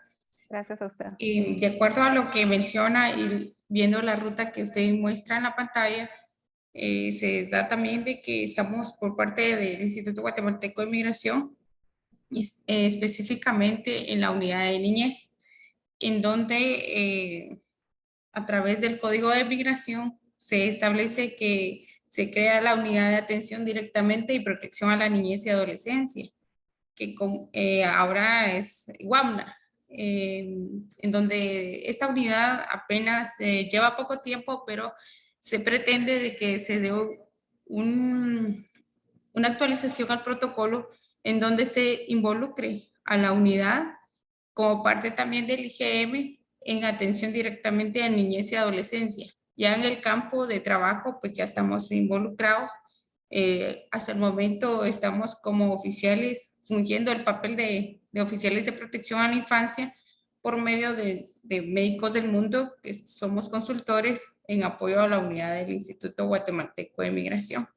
[SPEAKER 1] Gracias a usted.
[SPEAKER 7] De acuerdo a lo que menciona y viendo la ruta que usted muestra en la pantalla, se da también de que estamos por parte del Instituto Guatemalteco de Migración, específicamente en la unidad de niñez, en donde a través del Código de Migración se establece que se crea la unidad de atención directamente y protección a la niñez y adolescencia, que ahora es WAMNA, en donde esta unidad apenas lleva poco tiempo, pero se pretende de que se dé una actualización al protocolo en donde se involucre a la unidad como parte también del IGM en atención directamente a niñez y adolescencia. Ya en el campo de trabajo, pues ya estamos involucrados. Hasta el momento estamos como oficiales fungiendo el papel de oficiales de protección a la infancia por medio de Médicos del Mundo, que somos consultores en apoyo a la unidad del Instituto Guatemalteco de Migración.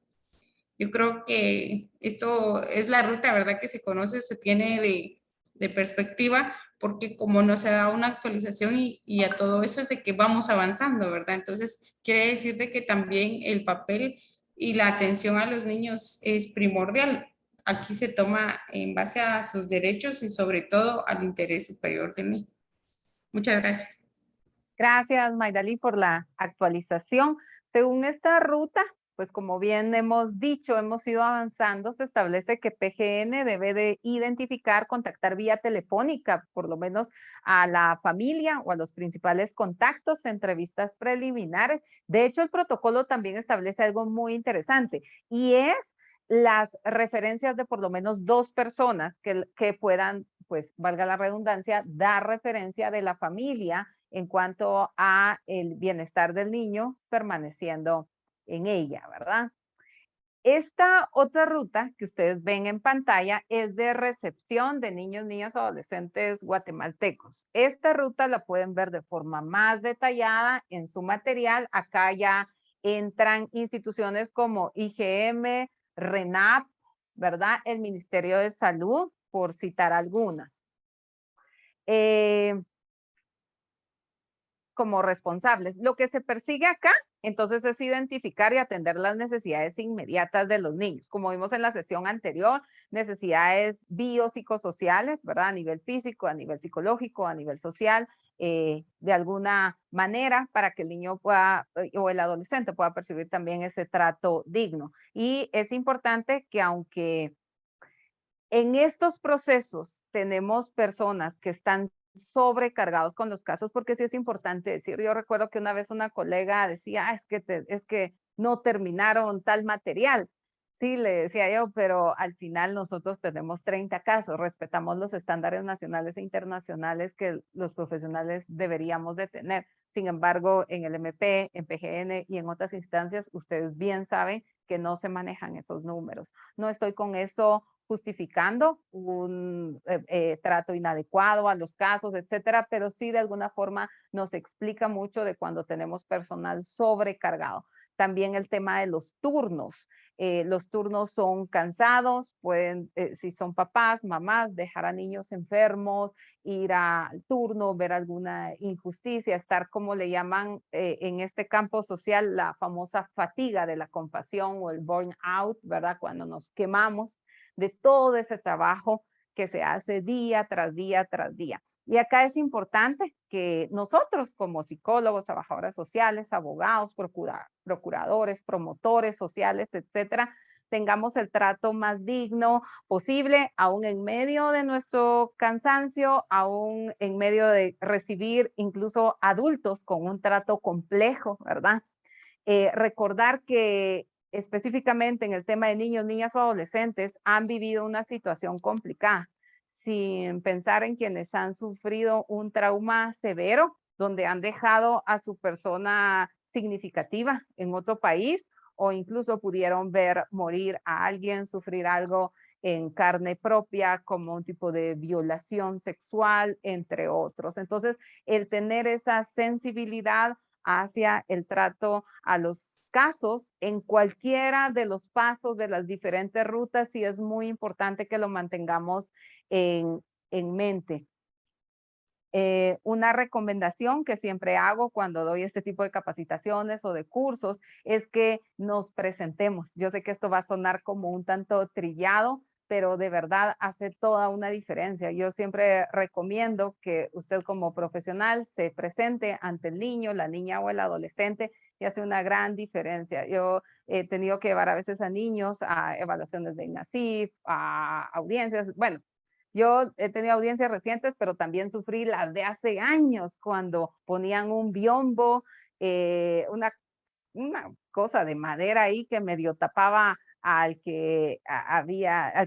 [SPEAKER 7] Yo creo que esto es la ruta, ¿verdad? Que se conoce, se tiene de perspectiva, porque como no se da una actualización y a todo eso es de que vamos avanzando, ¿verdad? Entonces, quiere decir de que también el papel y la atención a los niños es primordial. Aquí se toma en base a sus derechos y sobre todo al interés superior del niño. Muchas gracias.
[SPEAKER 1] Gracias, Maidalí, por la actualización. Según esta ruta, pues como bien hemos dicho, hemos ido avanzando, se establece que PGN debe de identificar, contactar vía telefónica, por lo menos a la familia o a los principales contactos, entrevistas preliminares. De hecho, el protocolo también establece algo muy interesante y es las referencias de por lo menos 2 personas que puedan, pues valga la redundancia, dar referencia de la familia en cuanto a el bienestar del niño permaneciendo en ella, ¿verdad? Esta otra ruta que ustedes ven en pantalla es de recepción de niños, niñas, adolescentes guatemaltecos. Esta ruta la pueden ver de forma más detallada en su material. Acá ya entran instituciones como IGM, RENAP, ¿verdad? El Ministerio de Salud, por citar algunas. como responsables. Lo que se persigue acá, entonces, es identificar y atender las necesidades inmediatas de los niños. Como vimos en la sesión anterior, necesidades biopsicosociales, ¿verdad? A nivel físico, a nivel psicológico, a nivel social, de alguna manera para que el niño pueda, o el adolescente pueda percibir también ese trato digno. Y es importante que aunque en estos procesos tenemos personas que están sobrecargados con los casos, porque sí es importante decir, yo recuerdo que una vez una colega decía, es que no terminaron tal material. Sí, le decía yo, pero al final nosotros tenemos 30 casos, respetamos los estándares nacionales e internacionales que los profesionales deberíamos de tener. Sin embargo, en el MP, en PGN y en otras instancias, ustedes bien saben que no se manejan esos números. No estoy con eso justificando un trato inadecuado a los casos, etcétera, pero sí de alguna forma nos explica mucho de cuando tenemos personal sobrecargado. También el tema de los turnos. Los turnos son cansados, pueden, si son papás, mamás, dejar a niños enfermos, ir al turno, ver alguna injusticia, estar como le llaman en este campo social la famosa fatiga de la compasión o el burnout, ¿verdad? Cuando nos quemamos de todo ese trabajo que se hace día tras día tras día. Y acá es importante que nosotros como psicólogos, trabajadoras sociales, abogados, procuradores, promotores sociales, etcétera, tengamos el trato más digno posible, aún en medio de nuestro cansancio, aún en medio de recibir incluso adultos con un trato complejo, ¿verdad? Recordar que específicamente en el tema de niños, niñas o adolescentes han vivido una situación complicada, sin pensar en quienes han sufrido un trauma severo, donde han dejado a su persona significativa en otro país o incluso pudieron ver morir a alguien, sufrir algo en carne propia, como un tipo de violación sexual, entre otros. Entonces, el tener esa sensibilidad hacia el trato a los casos en cualquiera de los pasos de las diferentes rutas, sí es muy importante que lo mantengamos en mente. Una recomendación que siempre hago cuando doy este tipo de capacitaciones o de cursos es que nos presentemos. Yo sé que esto va a sonar como un tanto trillado, pero de verdad hace toda una diferencia. Yo siempre recomiendo que usted como profesional se presente ante el niño, la niña o el adolescente y hace una gran diferencia. Yo he tenido que llevar a veces a niños a evaluaciones de INASIF, a audiencias, bueno, yo he tenido audiencias recientes, pero también sufrí las de hace años cuando ponían un biombo, una cosa de madera ahí que medio tapaba al que al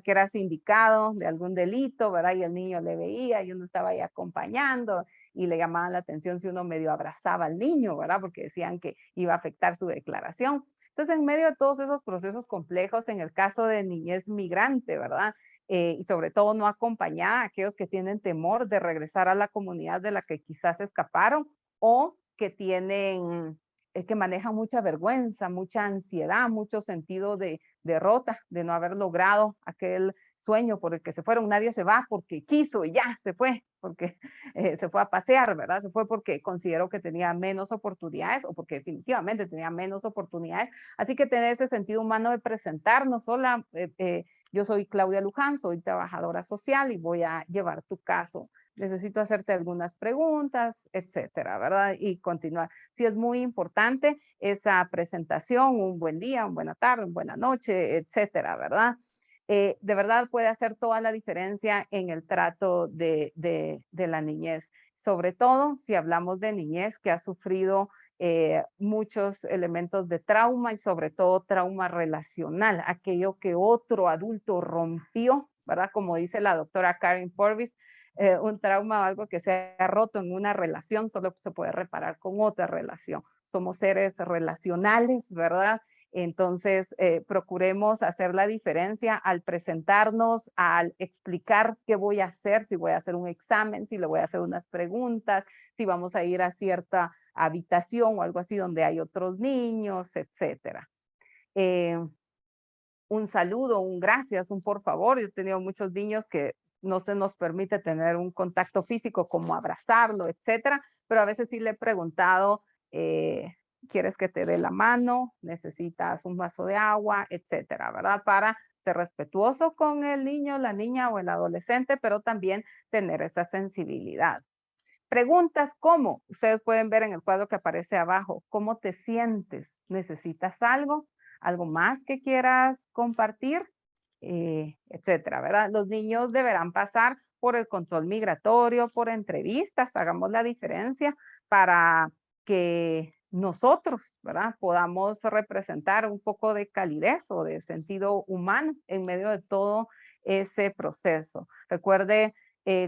[SPEAKER 1] que era sindicado de algún delito, ¿verdad? Y el niño le veía y uno estaba ahí acompañando y le llamaban la atención si uno medio abrazaba al niño, ¿verdad? Porque decían que iba a afectar su declaración. Entonces, en medio de todos esos procesos complejos, en el caso de niñez migrante, ¿verdad? Y sobre todo no acompañada a aquellos que tienen temor de regresar a la comunidad de la que quizás escaparon o que tienen, que manejan mucha vergüenza, mucha ansiedad, mucho sentido de derrota, de no haber logrado aquel sueño por el que se fueron. Nadie se va porque quiso y ya se fue, porque se fue a pasear, ¿verdad? Se fue porque consideró que tenía menos oportunidades o porque definitivamente tenía menos oportunidades. Así que tener ese sentido humano de presentarnos, hola, yo soy Claudia Luján, soy trabajadora social y voy a llevar tu caso. Necesito hacerte algunas preguntas, etcétera, ¿verdad? Y continuar. Sí es muy importante esa presentación, un buen día, una buena tarde, una buena noche, etcétera, ¿verdad? De verdad puede hacer toda la diferencia en el trato de la niñez, sobre todo si hablamos de niñez que ha sufrido muchos elementos de trauma y sobre todo trauma relacional, aquello que otro adulto rompió, ¿verdad? Como dice la doctora Karen Purvis, un trauma o algo que se ha roto en una relación solo se puede reparar con otra relación. Somos seres relacionales, ¿verdad? Entonces, procuremos hacer la diferencia al presentarnos, al explicar qué voy a hacer, si voy a hacer un examen, si le voy a hacer unas preguntas, si vamos a ir a cierta habitación o algo así donde hay otros niños, etcétera. Un saludo, un gracias, un por favor. Yo he tenido muchos niños que no se nos permite tener un contacto físico como abrazarlo, etcétera, pero a veces sí le he preguntado, ¿quieres que te dé la mano? ¿Necesitas un vaso de agua? Etcétera, ¿verdad? Para ser respetuoso con el niño, la niña o el adolescente, pero también tener esa sensibilidad. Preguntas como, ustedes pueden ver en el cuadro que aparece abajo, ¿cómo te sientes? ¿Necesitas algo? ¿Algo más que quieras compartir? Etcétera, ¿verdad? Los niños deberán pasar por el control migratorio, por entrevistas, hagamos la diferencia para que nosotros, ¿verdad? Podamos representar un poco de calidez o de sentido humano en medio de todo ese proceso. Recuerde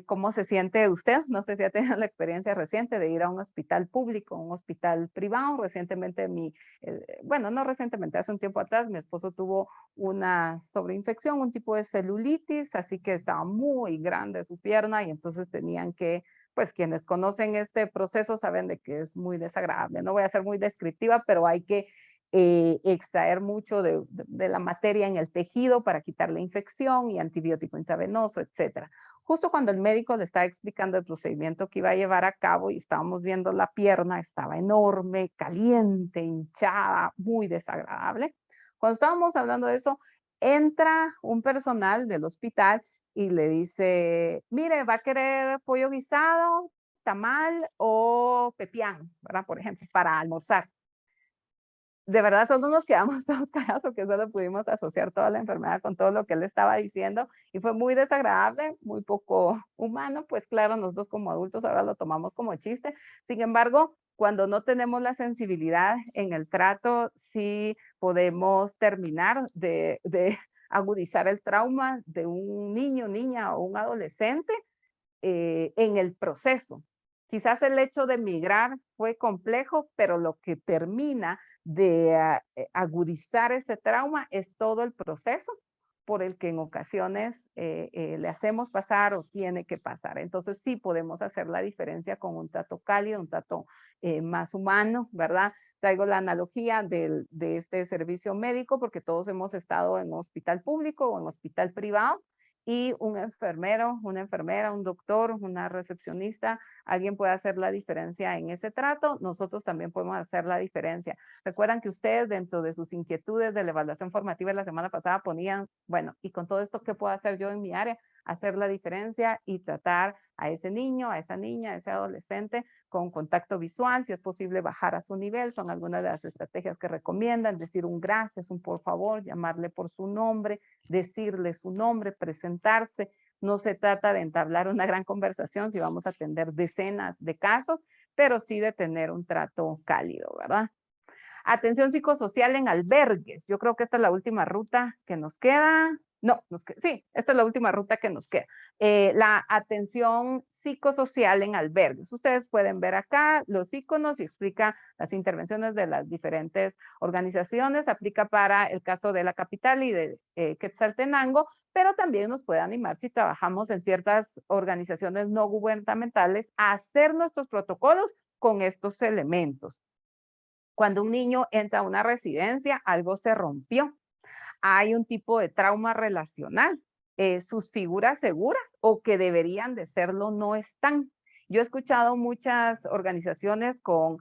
[SPEAKER 1] cómo se siente usted. No sé si ha tenido la experiencia reciente de ir a un hospital público, un hospital privado. Recientemente bueno, no recientemente, hace un tiempo atrás, mi esposo tuvo una sobreinfección, un tipo de celulitis, así que estaba muy grande su pierna y entonces tenían que, pues quienes conocen este proceso saben de que es muy desagradable. No voy a ser muy descriptiva, pero hay que extraer mucho de la materia en el tejido para quitar la infección y antibiótico intravenoso, etcétera. Justo cuando el médico le estaba explicando el procedimiento que iba a llevar a cabo y estábamos viendo la pierna, estaba enorme, caliente, hinchada, muy desagradable. Cuando estábamos hablando de eso, entra un personal del hospital y le dice, mire, ¿va a querer pollo guisado, tamal o pepián, ¿verdad? Por ejemplo, para almorzar. De verdad, solo nos quedamos todos callados porque solo pudimos asociar toda la enfermedad con todo lo que él estaba diciendo y fue muy desagradable, muy poco humano, pues claro, nosotros como adultos ahora lo tomamos como chiste. Sin embargo, cuando no tenemos la sensibilidad en el trato, sí podemos terminar de agudizar el trauma de un niño, niña o un adolescente en el proceso. Quizás el hecho de migrar fue complejo, pero lo que termina de agudizar ese trauma es todo el proceso por el que en ocasiones le hacemos pasar o tiene que pasar. Entonces sí podemos hacer la diferencia con un trato cálido, un trato más humano, ¿verdad? Traigo la analogía de este servicio médico porque todos hemos estado en un hospital público o en hospital privado y un enfermero, una enfermera, un doctor, una recepcionista, alguien puede hacer la diferencia en ese trato, nosotros también podemos hacer la diferencia. Recuerdan que ustedes dentro de sus inquietudes de la evaluación formativa la semana pasada ponían, bueno, y con todo esto, ¿qué puedo hacer yo en mi área? Hacer la diferencia y tratar a ese niño, a esa niña, a ese adolescente con contacto visual, si es posible bajar a su nivel, son algunas de las estrategias que recomiendan, decir un gracias, un por favor, llamarle por su nombre, decirle su nombre, presentarse. No se trata de entablar una gran conversación si vamos a atender decenas de casos, pero sí de tener un trato cálido, ¿verdad? Atención psicosocial en albergues. Yo creo que esta es la última ruta que nos queda. No, sí, esta es la última ruta que nos queda. La atención psicosocial en albergues. Ustedes pueden ver acá los iconos y explica las intervenciones de las diferentes organizaciones. Aplica para el caso de la capital y de Quetzaltenango, pero también nos puede animar si trabajamos en ciertas organizaciones no gubernamentales a hacer nuestros protocolos con estos elementos. Cuando un niño entra a una residencia, algo se rompió. Hay un tipo de trauma relacional. Sus figuras seguras o que deberían de serlo no están. Yo he escuchado muchas organizaciones con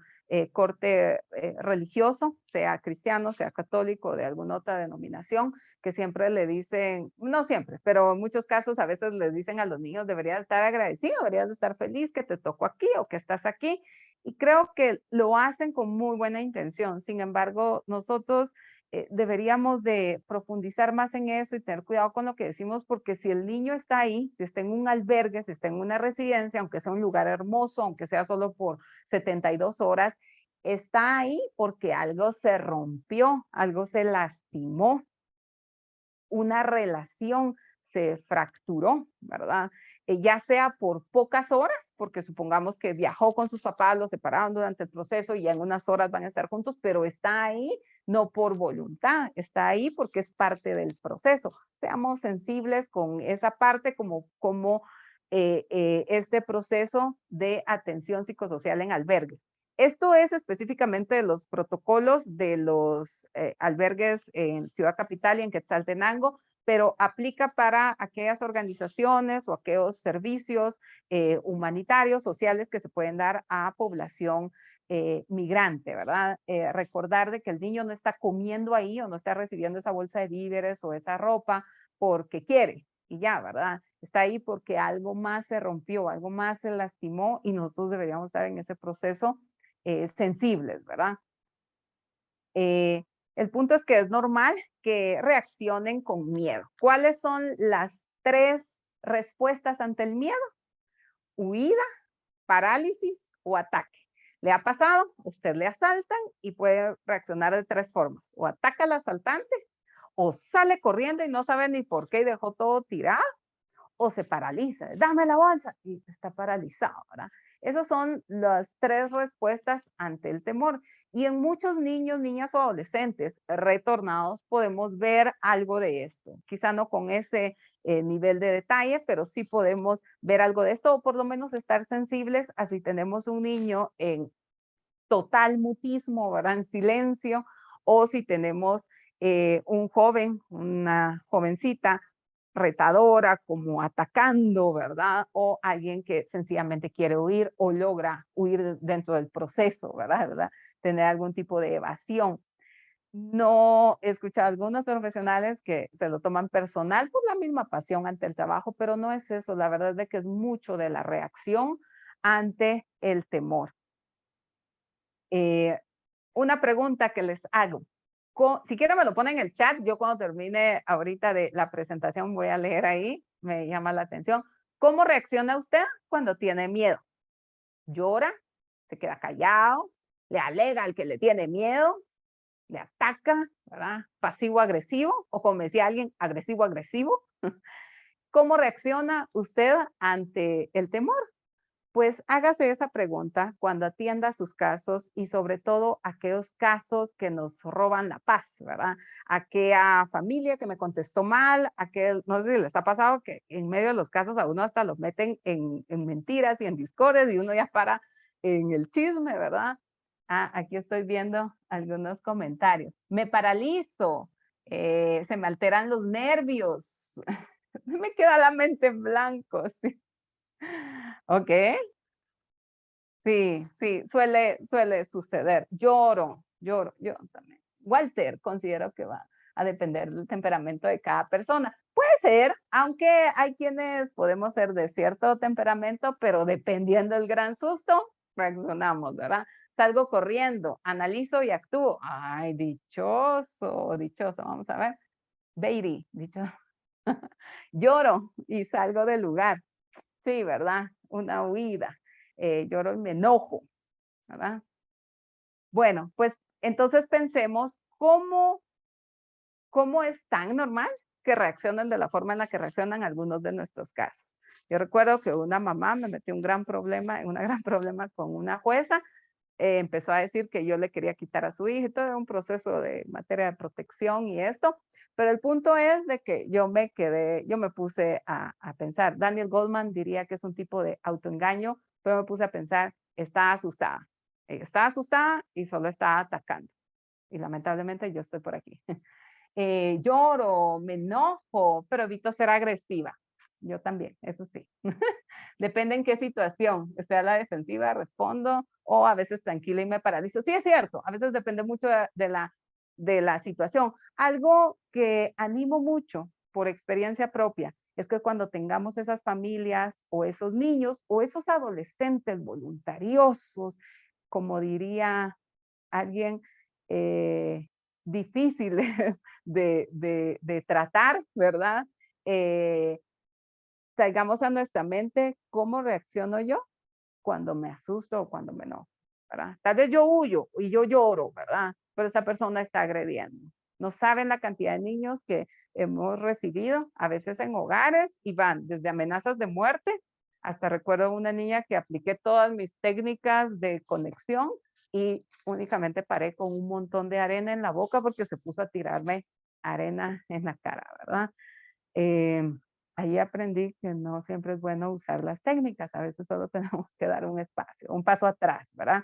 [SPEAKER 1] corte religioso, sea cristiano, sea católico, de alguna otra denominación, que siempre le dicen, no siempre, pero en muchos casos a veces les dicen a los niños, deberías estar agradecido, deberías estar feliz que te tocó aquí o que estás aquí. Y creo que lo hacen con muy buena intención. Sin embargo, nosotros deberíamos de profundizar más en eso y tener cuidado con lo que decimos, porque si el niño está ahí, si está en un albergue, si está en una residencia, aunque sea un lugar hermoso, aunque sea solo por 72 horas, está ahí porque algo se rompió, algo se lastimó, una relación se fracturó, ¿verdad? Ya sea por pocas horas, porque supongamos que viajó con sus papás, los separaron durante el proceso y en unas horas van a estar juntos, pero está ahí no por voluntad, está ahí porque es parte del proceso. Seamos sensibles con esa parte como este proceso de atención psicosocial en albergues. Esto es específicamente de los protocolos de los albergues en Ciudad Capital y en Quetzaltenango, pero aplica para aquellas organizaciones o aquellos servicios humanitarios, sociales que se pueden dar a población migrante, ¿verdad? Recordar de que el niño no está comiendo ahí o no está recibiendo esa bolsa de víveres o esa ropa porque quiere y ya, ¿verdad? Está ahí porque algo más se rompió, algo más se lastimó y nosotros deberíamos estar en ese proceso sensibles, ¿verdad? El punto es que es normal que reaccionen con miedo. ¿Cuáles son las 3 respuestas ante el miedo? Huida, parálisis o ataque. ¿Le ha pasado? Usted le asaltan y puede reaccionar de 3 formas. O ataca al asaltante, o sale corriendo y no sabe ni por qué y dejó todo tirado, o se paraliza. Dame la bolsa y está paralizado, ¿verdad? Esas son las 3 respuestas ante el temor. Y en muchos niños, niñas o adolescentes retornados podemos ver algo de esto. Quizá no con ese nivel de detalle, pero sí podemos ver algo de esto o por lo menos estar sensibles a si tenemos un niño en total mutismo, ¿verdad? En silencio, o si tenemos un joven, una jovencita retadora, como atacando, ¿verdad? O alguien que sencillamente quiere huir o logra huir dentro del proceso, ¿verdad? Tener algún tipo de evasión. No he escuchado a algunos profesionales que se lo toman personal por la misma pasión ante el trabajo, pero no es eso. La verdad es de que es mucho de la reacción ante el temor. Una pregunta que les hago. Si quieren me lo ponen en el chat. Yo cuando termine ahorita de la presentación voy a leer ahí. Me llama la atención. ¿Cómo reacciona usted cuando tiene miedo? ¿Llora? ¿Se queda callado? ¿Le alega al que le tiene miedo? ¿Le ataca? ¿Verdad? ¿Pasivo-agresivo? O como decía alguien, agresivo-agresivo. ¿Cómo reacciona usted ante el temor? Pues hágase esa pregunta cuando atienda sus casos y sobre todo aquellos casos que nos roban la paz, ¿verdad? Aquella familia que me contestó mal, no sé si les ha pasado que en medio de los casos a uno hasta los meten en mentiras y en discordes y uno ya para en el chisme, ¿verdad? Aquí estoy viendo algunos comentarios. Me paralizo, se me alteran los nervios, me queda la mente en blanco, sí. Ok. Sí, sí, suele suceder. Lloro yo también. Walter, considero que va a depender del temperamento de cada persona. Puede ser, aunque hay quienes podemos ser de cierto temperamento, pero dependiendo del gran susto, reaccionamos, ¿verdad? Salgo corriendo, analizo y actúo. Ay, dichoso, dichoso. Vamos a ver. Beiri, dichoso. Lloro y salgo del lugar. Sí, ¿verdad? Una huida. Lloro y me enojo, ¿verdad? Bueno, pues entonces pensemos cómo es tan normal que reaccionen de la forma en la que reaccionan algunos de nuestros casos. Yo recuerdo que una mamá me metió un gran problema con una jueza. Empezó a decir que yo le quería quitar a su hija y todo era un proceso de materia de protección y esto. Pero el punto es de que yo me puse a pensar. Daniel Goldman diría que es un tipo de autoengaño, pero me puse a pensar, está asustada. Ella está asustada y solo está atacando. Y lamentablemente yo estoy por aquí. Lloro, me enojo, pero evito ser agresiva. Yo también, eso sí. Depende en qué situación. Esté a la defensiva, respondo, o a veces tranquila y me paralizo. Sí, es cierto, a veces depende mucho de la situación. Algo que animo mucho por experiencia propia es que cuando tengamos esas familias o esos niños o esos adolescentes voluntariosos, como diría alguien, difíciles de tratar, ¿verdad? Traigamos a nuestra mente cómo reacciono yo cuando me asusto o cuando me enojo, ¿verdad? Tal vez yo huyo y yo lloro, ¿verdad? Pero esta persona está agrediendo. No saben la cantidad de niños que hemos recibido, a veces en hogares, y van desde amenazas de muerte, hasta recuerdo una niña que apliqué todas mis técnicas de conexión y únicamente paré con un montón de arena en la boca porque se puso a tirarme arena en la cara, ¿verdad? Ahí aprendí que no siempre es bueno usar las técnicas, a veces solo tenemos que dar un espacio, un paso atrás, ¿verdad?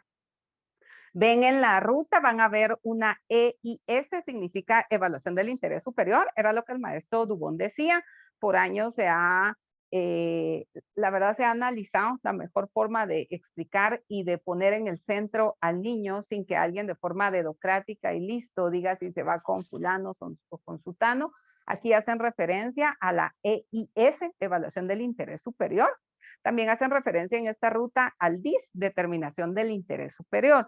[SPEAKER 1] Ven en la ruta, van a ver una EIS, significa Evaluación del Interés Superior. Era lo que el maestro Dubón decía. Por años se ha, la verdad, se ha analizado la mejor forma de explicar y de poner en el centro al niño sin que alguien de forma dedocrática y listo diga si se va con fulano o con sutano. Aquí hacen referencia a la EIS, Evaluación del Interés Superior. También hacen referencia en esta ruta al DIS, Determinación del Interés Superior.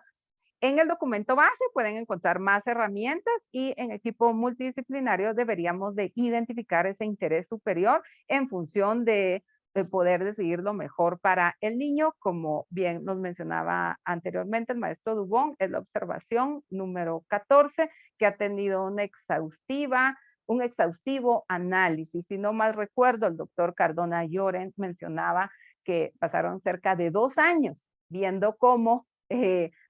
[SPEAKER 1] En el documento base pueden encontrar más herramientas y en equipo multidisciplinario deberíamos de identificar ese interés superior en función de poder decidir lo mejor para el niño. Como bien nos mencionaba anteriormente el maestro Dubón, es la observación número 14 que ha tenido un exhaustivo análisis. Si no mal recuerdo, el doctor Cardona Lloren mencionaba que pasaron cerca de 2 años viendo cómo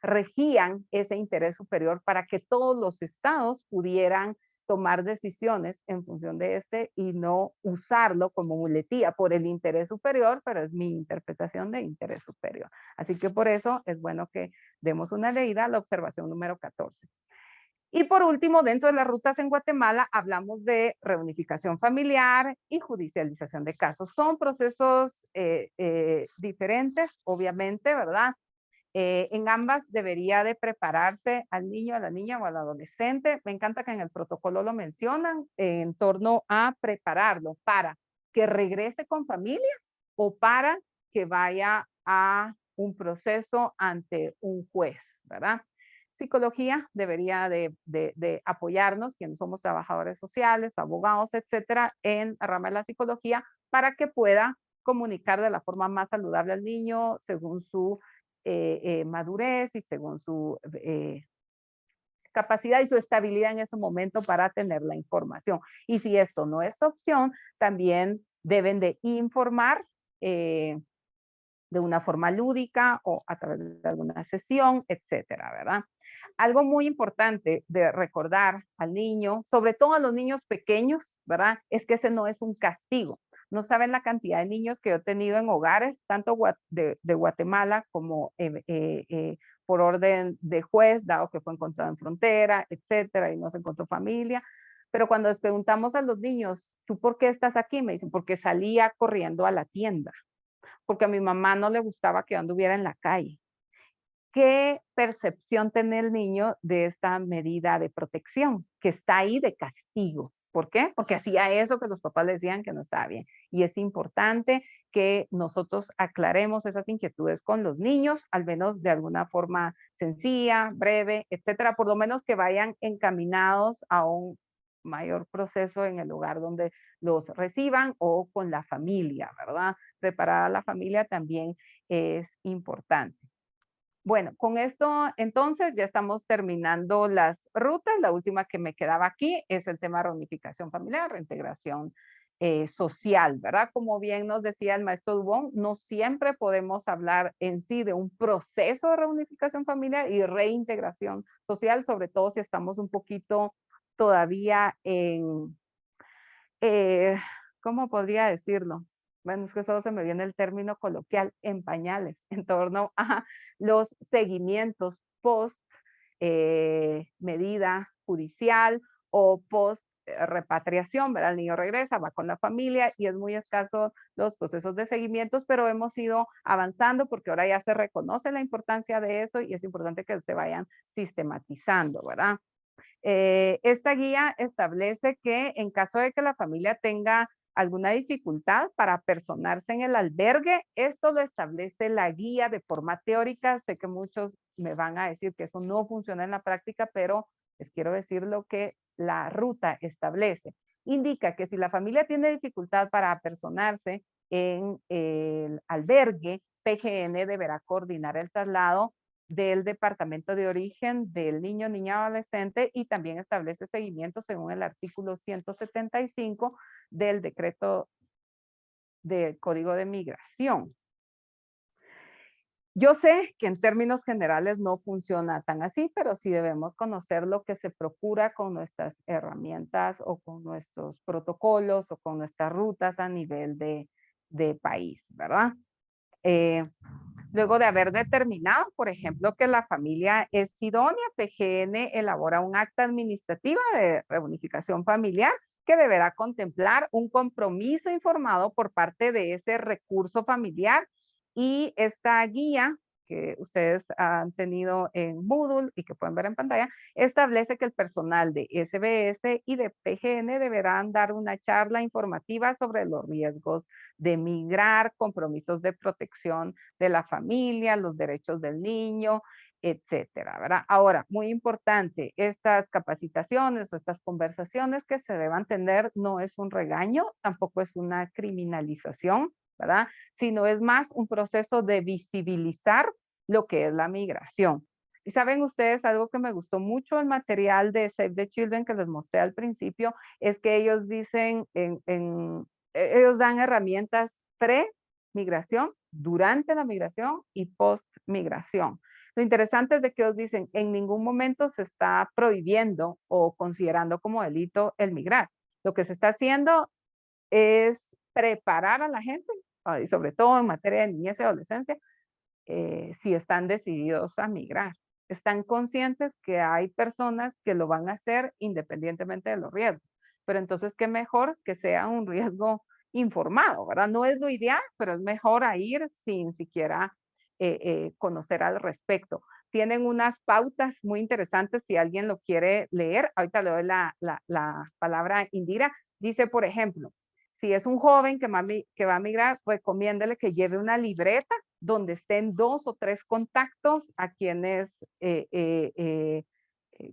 [SPEAKER 1] regían ese interés superior para que todos los estados pudieran tomar decisiones en función de este y no usarlo como muletilla por el interés superior, pero es mi interpretación de interés superior. Así que por eso es bueno que demos una leída a la observación número 14. Y por último, dentro de las rutas en Guatemala, hablamos de reunificación familiar y judicialización de casos. Son procesos diferentes, obviamente, ¿verdad? En ambas debería de prepararse al niño, a la niña o al adolescente. Me encanta que en el protocolo lo mencionan en torno a prepararlo para que regrese con familia o para que vaya a un proceso ante un juez, ¿verdad? Psicología debería de apoyarnos, quienes somos trabajadores sociales, abogados, etcétera, en la rama de la psicología para que pueda comunicar de la forma más saludable al niño según su madurez y según su capacidad y su estabilidad en ese momento para tener la información. Y si esto no es opción, también deben de informar de una forma lúdica o a través de alguna sesión, etcétera, ¿verdad? Algo muy importante de recordar al niño, sobre todo a los niños pequeños, ¿verdad? Es que ese no es un castigo. No saben la cantidad de niños que yo he tenido en hogares, tanto de Guatemala como por orden de juez, dado que fue encontrado en frontera, etcétera, y no se encontró familia. Pero cuando les preguntamos a los niños, ¿tú por qué estás aquí? Me dicen, porque salía corriendo a la tienda, porque a mi mamá no le gustaba que yo anduviera en la calle. ¿Qué percepción tiene el niño de esta medida de protección que está ahí de castigo? ¿Por qué? Porque hacía eso que los papás le decían que no estaba bien. Y es importante que nosotros aclaremos esas inquietudes con los niños, al menos de alguna forma sencilla, breve, etcétera, por lo menos que vayan encaminados a un mayor proceso en el lugar donde los reciban o con la familia, ¿verdad? Preparar a la familia también es importante. Bueno, con esto entonces ya estamos terminando las rutas. La última que me quedaba aquí es el tema de reunificación familiar, reintegración social, ¿verdad? Como bien nos decía el maestro Dubón, no siempre podemos hablar en sí de un proceso de reunificación familiar y reintegración social, sobre todo si estamos un poquito todavía en, ¿cómo podría decirlo? Bueno, es que solo se me viene el término coloquial, en pañales, en torno a los seguimientos post medida judicial o post repatriación, ¿verdad? El niño regresa, va con la familia y es muy escaso los procesos de seguimientos, pero hemos ido avanzando porque ahora ya se reconoce la importancia de eso y es importante que se vayan sistematizando, ¿verdad? Esta guía establece que en caso de que la familia tenga alguna dificultad para apersonarse en el albergue, esto lo establece la guía de forma teórica. Sé que muchos me van a decir que eso no funciona en la práctica, pero les quiero decir lo que la ruta establece. Indica que si la familia tiene dificultad para apersonarse en el albergue, PGN deberá coordinar el traslado del departamento de origen del niño, niña o adolescente y también establece seguimiento según el artículo 175 del decreto del Código de Migración. Yo sé que en términos generales no funciona tan así, pero sí debemos conocer lo que se procura con nuestras herramientas o con nuestros protocolos o con nuestras rutas a nivel de país, ¿verdad? Luego de haber determinado, por ejemplo, que la familia es idónea, PGN elabora un acta administrativa de reunificación familiar que deberá contemplar un compromiso informado por parte de ese recurso familiar, y esta guía que ustedes han tenido en Moodle y que pueden ver en pantalla, establece que el personal de SBS y de PGN deberán dar una charla informativa sobre los riesgos de migrar, compromisos de protección de la familia, los derechos del niño, etcétera, ¿verdad? Ahora, muy importante, estas capacitaciones o estas conversaciones que se deban tener no es un regaño, tampoco es una criminalización, ¿verdad? Sino es más un proceso de visibilizar lo que es la migración. Y saben ustedes, algo que me gustó mucho el material de Save the Children que les mostré al principio, es que ellos dicen, ellos dan herramientas pre-migración, durante la migración y post-migración. Lo interesante es de que ellos dicen, en ningún momento se está prohibiendo o considerando como delito el migrar. Lo que se está haciendo es preparar a la gente, y sobre todo en materia de niñez y adolescencia, si están decididos a migrar. Están conscientes que hay personas que lo van a hacer independientemente de los riesgos. Pero entonces, qué mejor que sea un riesgo informado, ¿verdad? No es lo ideal, pero es mejor a ir sin siquiera conocer al respecto. Tienen unas pautas muy interesantes si alguien lo quiere leer. Ahorita le doy la palabra a Indira. Dice, por ejemplo, si es un joven que va a migrar, recomiéndele que lleve una libreta donde estén 2 o 3 contactos a quienes,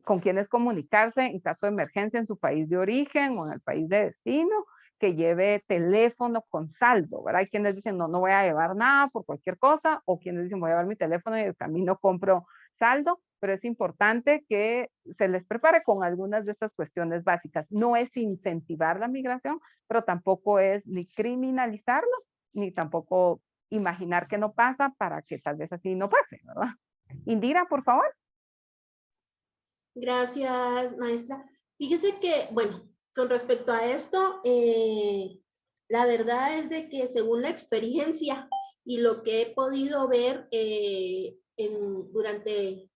[SPEAKER 1] con quienes comunicarse en caso de emergencia en su país de origen o en el país de destino, que lleve teléfono con saldo, ¿verdad? Hay quienes dicen, no voy a llevar nada por cualquier cosa, o quienes dicen, voy a llevar mi teléfono y en el camino compro saldo, pero es importante que se les prepare con algunas de estas cuestiones básicas. No es incentivar la migración, pero tampoco es ni criminalizarlo, ni tampoco imaginar que no pasa para que tal vez así no pase, ¿verdad? Indira, por favor.
[SPEAKER 5] Gracias, maestra. Fíjese que, bueno, con respecto a esto, la verdad es de que según la experiencia y lo que he podido ver durante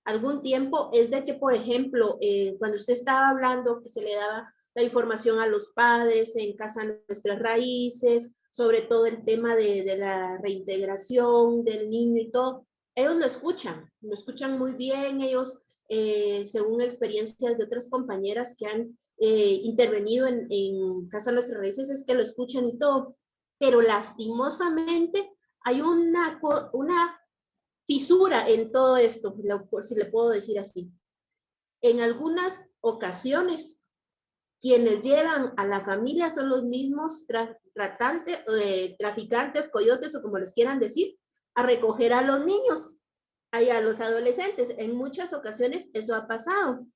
[SPEAKER 5] algún tiempo, es de que, por ejemplo, cuando usted estaba hablando que se le daba la información a los padres en Casa Nuestras Raíces, sobre todo el tema de la reintegración del niño y todo, ellos lo escuchan muy bien, ellos, según experiencias de otras compañeras que han intervenido en Casa Nuestras Raíces, es que lo escuchan y todo, pero lastimosamente hay una fisura en todo esto, si le puedo decir así. En algunas ocasiones, quienes llevan a la familia son los mismos traficantes, coyotes o como les quieran decir, a recoger a los niños, a los adolescentes. En muchas ocasiones eso ha pasado.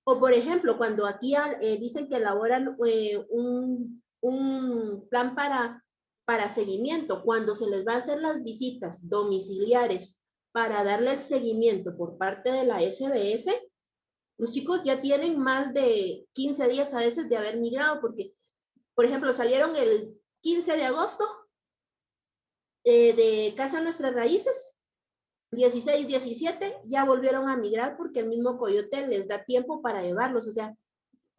[SPEAKER 5] O por ejemplo, cuando aquí dicen que elaboran un plan para seguimiento, cuando se les va a hacer las visitas domiciliares para darle el seguimiento por parte de la SBS, los chicos ya tienen más de 15 días a veces de haber migrado, porque, por ejemplo, salieron el 15 de agosto de Casa Nuestras Raíces, 16, 17, ya volvieron a migrar porque el mismo coyote les da tiempo para llevarlos, o sea,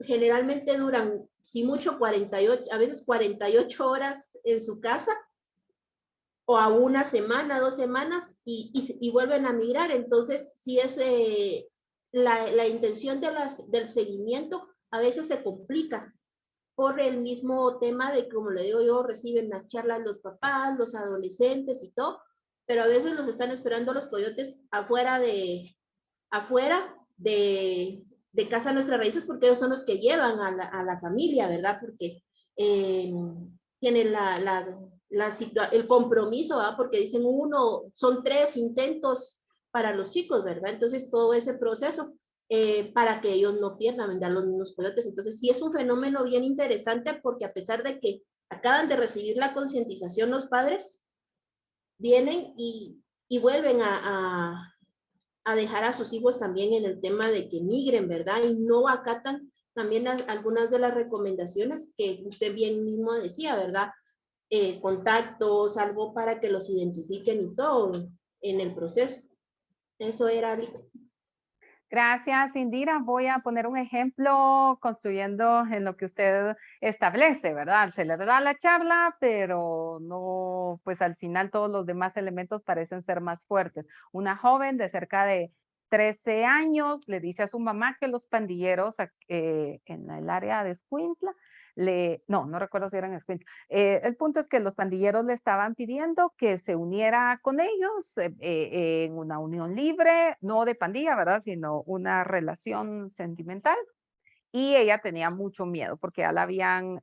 [SPEAKER 5] generalmente duran, si mucho, 48, a veces 48 horas en su casa, o a una semana, 2 semanas, y vuelven a migrar. Entonces, si es la intención del seguimiento, a veces se complica por el mismo tema de, como le digo yo, reciben las charlas los papás, los adolescentes y todo, pero a veces los están esperando los coyotes afuera de Casa Nuestras Raíces, porque ellos son los que llevan a la familia, ¿verdad? Porque tienen el compromiso, ¿verdad? Porque dicen son 3 intentos para los chicos, ¿verdad? Entonces todo ese proceso para que ellos no pierdan, ¿verdad? Los coyotes. Entonces sí es un fenómeno bien interesante, porque a pesar de que acaban de recibir la concientización los padres, vienen y vuelven a dejar a sus hijos también en el tema de que migren, ¿verdad? Y no acatan también algunas de las recomendaciones que usted bien mismo decía, ¿verdad? contactos, algo para que los identifiquen y todo en el proceso. Eso era ahorita.
[SPEAKER 1] Gracias, Indira. Voy a poner un ejemplo construyendo en lo que usted establece, ¿verdad? Se le da la charla, pero no, pues al final todos los demás elementos parecen ser más fuertes. Una joven de cerca de 13 años le dice a su mamá que los pandilleros en el área de Escuintla, no recuerdo si eran Escuintla. El punto es que los pandilleros le estaban pidiendo que se uniera con ellos en una unión libre, no de pandilla, ¿verdad? Sino una relación sentimental. Y ella tenía mucho miedo porque ya la habían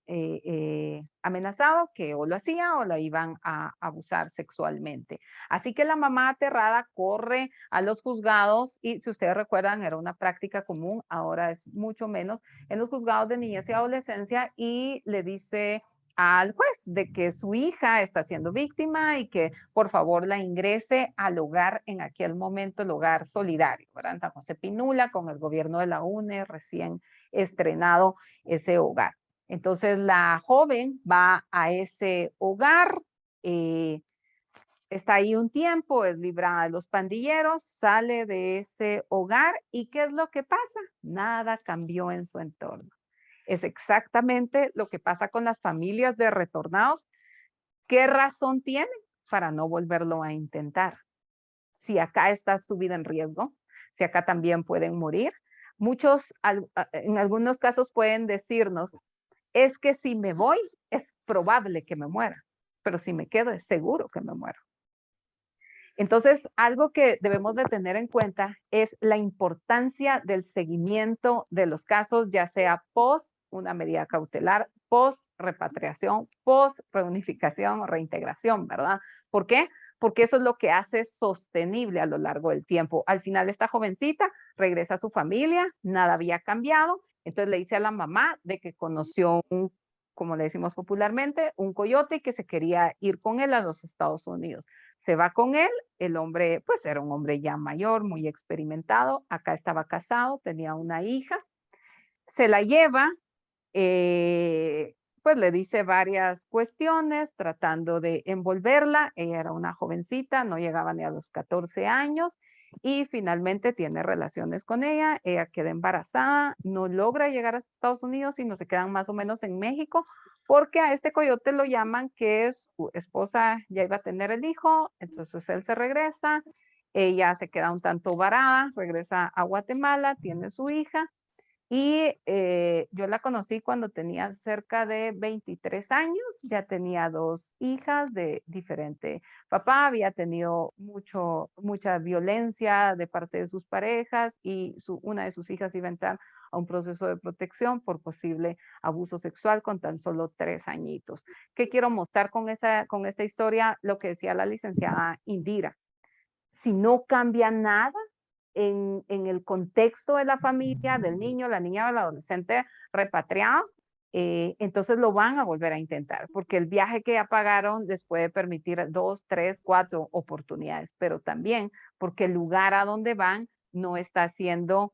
[SPEAKER 1] amenazado que o lo hacía o la iban a abusar sexualmente. Así que la mamá aterrada corre a los juzgados y si ustedes recuerdan era una práctica común, ahora es mucho menos, en los juzgados de niñez y adolescencia y le dice al juez de que su hija está siendo víctima y que por favor la ingrese al hogar en aquel momento, el hogar solidario, ¿verdad? En San José Pinula con el gobierno de la UNE recién estrenado ese hogar. Entonces la joven va a ese hogar, está ahí un tiempo, es librada de los pandilleros, sale de ese hogar y ¿qué es lo que pasa? Nada cambió en su entorno. Es exactamente lo que pasa con las familias de retornados. ¿Qué razón tienen para no volverlo a intentar? Si acá está su vida en riesgo, si acá también pueden morir. Muchos, en algunos casos pueden decirnos, es que si me voy, es probable que me muera, pero si me quedo, es seguro que me muero. Entonces, algo que debemos de tener en cuenta es la importancia del seguimiento de los casos, ya sea post una medida cautelar, post repatriación, post reunificación o reintegración, ¿verdad? ¿Por qué? Porque eso es lo que hace sostenible a lo largo del tiempo. Al final esta jovencita regresa a su familia, nada había cambiado, entonces le dice a la mamá de que conoció un, como le decimos popularmente, un coyote que se quería ir con él a los Estados Unidos. Se va con él, el hombre pues era un hombre ya mayor, muy experimentado, acá estaba casado, tenía una hija, se la lleva, pues le dice varias cuestiones tratando de envolverla, ella era una jovencita, no llegaba ni a los 14 años y finalmente tiene relaciones con ella queda embarazada, no logra llegar a Estados Unidos, sino se quedan más o menos en México, porque a este coyote lo llaman que su esposa ya iba a tener el hijo, entonces él se regresa, ella se queda un tanto varada, regresa a Guatemala, tiene su hija, y yo la conocí cuando tenía cerca de 23 años, ya tenía 2 hijas de diferente papá, había tenido mucha violencia de parte de sus parejas y una de sus hijas iba a entrar a un proceso de protección por posible abuso sexual con tan solo 3 añitos. ¿Qué quiero mostrar con esta historia? Lo que decía la licenciada Indira. Si no cambia nada, en el contexto de la familia, del niño, la niña o el adolescente repatriado, entonces lo van a volver a intentar, porque el viaje que ya pagaron les puede permitir 2, 3, 4 oportunidades, pero también porque el lugar a donde van no está siendo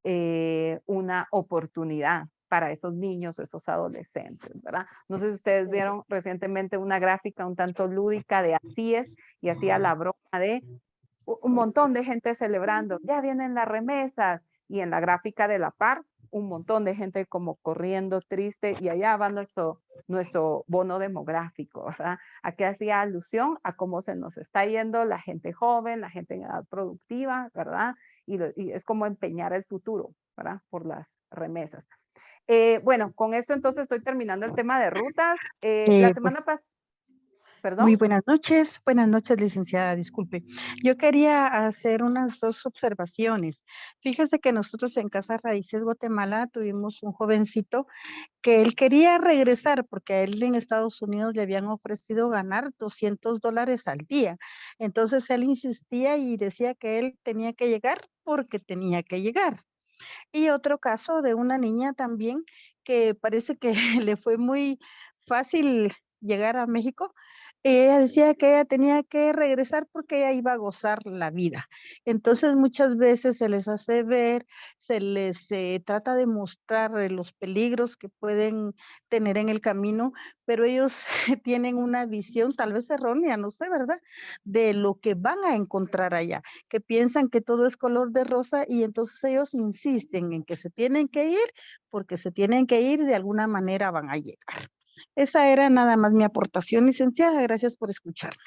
[SPEAKER 1] una oportunidad para esos niños, esos adolescentes, ¿verdad? No sé si ustedes vieron recientemente una gráfica un tanto lúdica de Así es, y hacía la broma de un montón de gente celebrando, ya vienen las remesas, y en la gráfica de la par, un montón de gente como corriendo triste, y allá va nuestro bono demográfico, ¿verdad? Aquí hacía alusión a cómo se nos está yendo la gente joven, la gente en edad productiva, ¿verdad? Y es como empeñar el futuro, ¿verdad? Por las remesas. Bueno, con esto entonces estoy terminando el tema de rutas. La semana pasada, perdón.
[SPEAKER 8] Muy buenas noches, licenciada, disculpe. Yo quería hacer unas 2 observaciones. Fíjese que nosotros en Casa Raíces Guatemala tuvimos un jovencito que él quería regresar porque a él en Estados Unidos le habían ofrecido ganar $200 al día. Entonces él insistía y decía que él tenía que llegar porque tenía que llegar. Y otro caso de una niña también que parece que le fue muy fácil llegar a México. ella decía que ella tenía que regresar porque ella iba a gozar la vida. Entonces muchas veces se les hace ver, se les trata de mostrar los peligros que pueden tener en el camino, pero ellos tienen una visión tal vez errónea, no sé, ¿verdad? De lo que van a encontrar allá, que piensan que todo es color de rosa y entonces ellos insisten en que se tienen que ir porque se tienen que ir y de alguna manera van a llegar. Esa era nada más mi aportación, licenciada. Gracias por escucharme.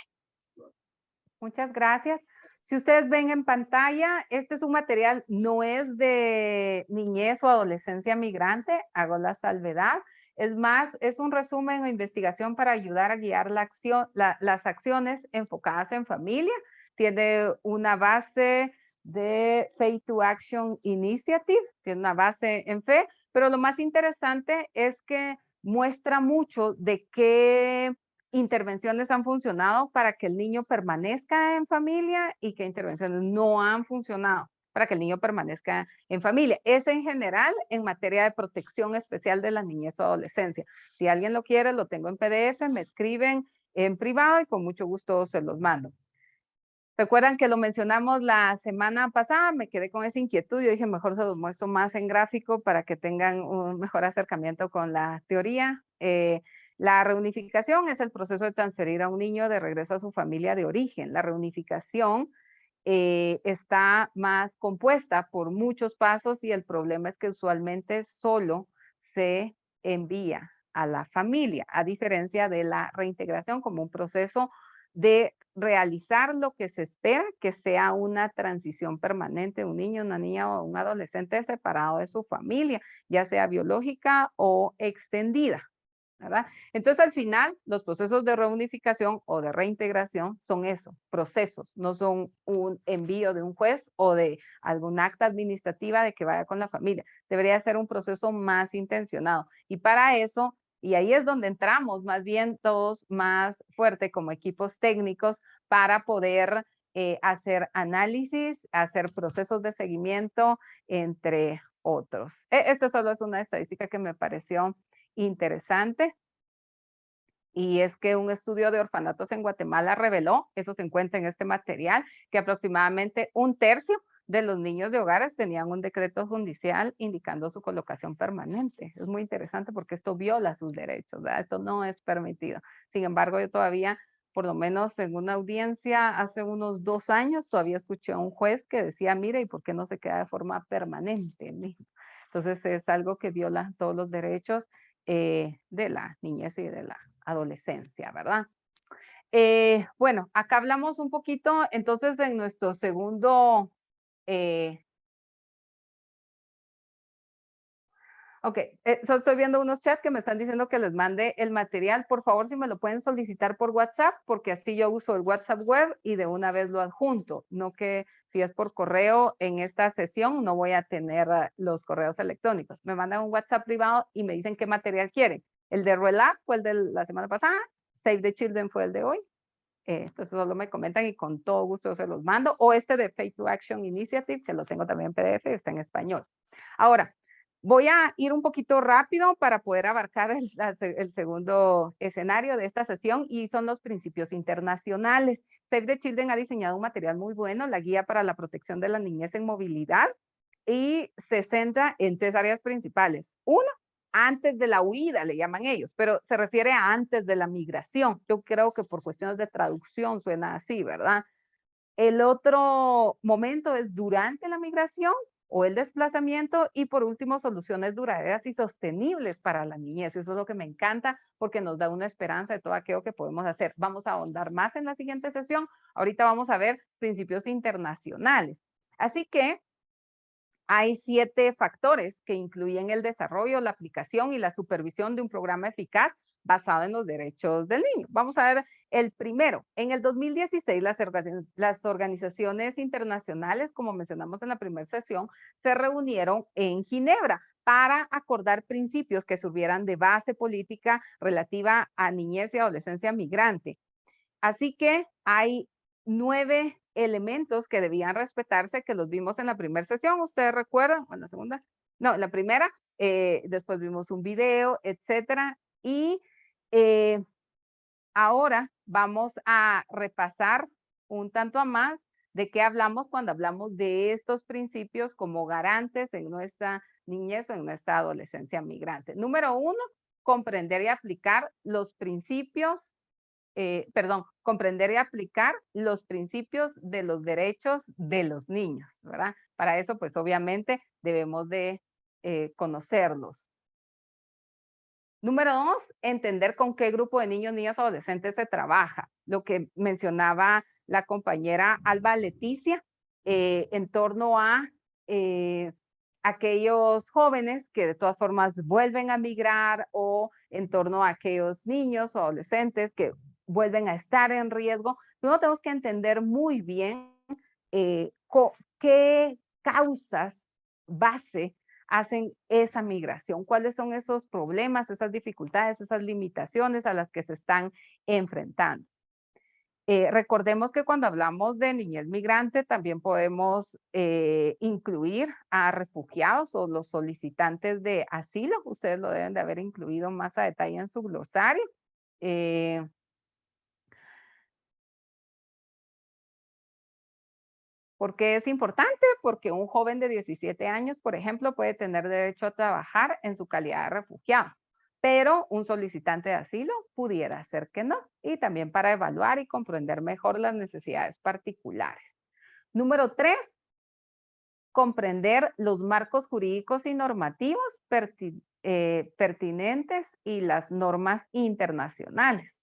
[SPEAKER 1] Muchas gracias. Si ustedes ven en pantalla, este es un material, no es de niñez o adolescencia migrante, hago la salvedad. Es más, es un resumen o investigación para ayudar a guiar la acción, las acciones enfocadas en familia. Tiene una base de Faith to Action Initiative, tiene una base en fe, pero lo más interesante es que muestra mucho de qué intervenciones han funcionado para que el niño permanezca en familia y qué intervenciones no han funcionado para que el niño permanezca en familia. Es en general en materia de protección especial de la niñez o adolescencia. Si alguien lo quiere, lo tengo en PDF, me escriben en privado y con mucho gusto se los mando. Recuerdan que lo mencionamos la semana pasada, me quedé con esa inquietud, yo dije mejor se los muestro más en gráfico para que tengan un mejor acercamiento con la teoría. La reunificación es el proceso de transferir a un niño de regreso a su familia de origen. La reunificación está más compuesta por muchos pasos y el problema es que usualmente solo se envía a la familia, a diferencia de la reintegración como un proceso de realizar lo que se espera que sea una transición permanente, un niño, una niña o un adolescente separado de su familia, ya sea biológica o extendida, ¿verdad? Entonces, al final, los procesos de reunificación o de reintegración son eso, procesos, no son un envío de un juez o de algún acta administrativa de que vaya con la familia. Debería ser un proceso más intencionado. Y para eso, y ahí es donde entramos más bien todos más fuerte como equipos técnicos para poder hacer análisis, hacer procesos de seguimiento, entre otros. Esta solo es una estadística que me pareció interesante. Y es que un estudio de orfanatos en Guatemala reveló, eso se encuentra en este material, que aproximadamente 1/3 de los niños de hogares tenían un decreto judicial indicando su colocación permanente. Es muy interesante porque esto viola sus derechos, ¿verdad? Esto no es permitido. Sin embargo, yo todavía, por lo menos en una audiencia hace unos 2 años, todavía escuché a un juez que decía, mire, ¿y por qué no se queda de forma permanente el niño? Entonces es algo que viola todos los derechos de la niñez y de la adolescencia, ¿verdad? Bueno, acá hablamos un poquito, entonces en nuestro segundo, ok, estoy viendo unos chats que me están diciendo que les mande el material, por favor si me lo pueden solicitar por WhatsApp, porque así yo uso el WhatsApp web y de una vez lo adjunto, no que si es por correo en esta sesión no voy a tener los correos electrónicos. Me mandan un WhatsApp privado y me dicen qué material quieren. El de RELAP fue el de la semana pasada, Save the Children fue el de hoy. Entonces solo me comentan y con todo gusto se los mando. O este de Faith to Action Initiative, que lo tengo también en PDF, está en español. Ahora, voy a ir un poquito rápido para poder abarcar el segundo escenario de esta sesión y son los principios internacionales. Save the Children ha diseñado un material muy bueno, la guía para la protección de la niñez en movilidad, y se centra en 3 áreas principales. Uno, antes de la huida, le llaman ellos, pero se refiere a antes de la migración. Yo creo que por cuestiones de traducción suena así, ¿verdad? El otro momento es durante la migración o el desplazamiento y por último soluciones duraderas y sostenibles para la niñez. Eso es lo que me encanta porque nos da una esperanza de todo aquello que podemos hacer. Vamos a ahondar más en la siguiente sesión. Ahorita vamos a ver principios internacionales. Así que hay 7 factores que incluyen el desarrollo, la aplicación y la supervisión de un programa eficaz basado en los derechos del niño. Vamos a ver el primero. En el 2016, las organizaciones internacionales, como mencionamos en la primera sesión, se reunieron en Ginebra para acordar principios que sirvieran de base política relativa a niñez y adolescencia migrante. Así que hay 9 elementos que debían respetarse, que los vimos en la primera sesión. ¿Ustedes recuerdan? O en la segunda. No, en la primera. Después vimos un video, etcétera. Y ahora vamos a repasar un tanto a más de qué hablamos cuando hablamos de estos principios como garantes en nuestra niñez o en nuestra adolescencia migrante. Número 1, comprender y aplicar los principios, comprender y aplicar los principios de los derechos de los niños, ¿verdad? Para eso, pues obviamente debemos de conocerlos. Número 2, entender con qué grupo de niños, niñas o adolescentes se trabaja. Lo que mencionaba la compañera Alba Leticia en torno a aquellos jóvenes que de todas formas vuelven a migrar o en torno a aquellos niños o adolescentes que vuelven a estar en riesgo. Luego tenemos que entender muy bien qué causas base hacen esa migración, cuáles son esos problemas, esas dificultades, esas limitaciones a las que se están enfrentando. Recordemos que cuando hablamos de niñez migrante también podemos incluir a refugiados o los solicitantes de asilo. Ustedes lo deben de haber incluido más a detalle en su glosario. ¿Por qué es importante? Porque un joven de 17 años, por ejemplo, puede tener derecho a trabajar en su calidad de refugiado, pero un solicitante de asilo pudiera ser que no, y también para evaluar y comprender mejor las necesidades particulares. Número 3, comprender los marcos jurídicos y normativos pertinentes y las normas internacionales.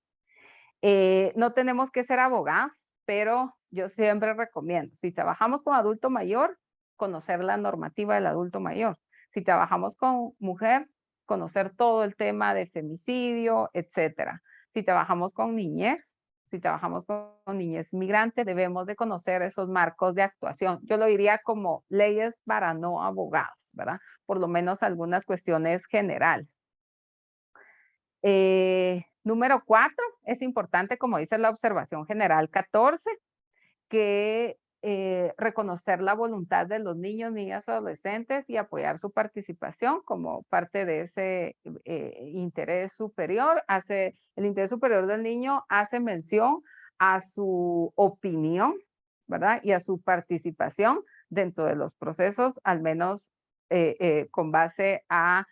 [SPEAKER 1] No tenemos que ser abogados, pero yo siempre recomiendo, si trabajamos con adulto mayor, conocer la normativa del adulto mayor. Si trabajamos con mujer, conocer todo el tema de femicidio, etcétera. Si trabajamos con niñez, si trabajamos con niñez migrante, debemos de conocer esos marcos de actuación. Yo lo diría como leyes para no abogados, ¿verdad? Por lo menos algunas cuestiones generales. Número 4, es importante, como dice la observación general 14, que reconocer la voluntad de los niños, niñas, adolescentes y apoyar su participación como parte de ese interés superior. El interés superior del niño hace mención a su opinión, ¿verdad? Y a su participación dentro de los procesos, al menos con base a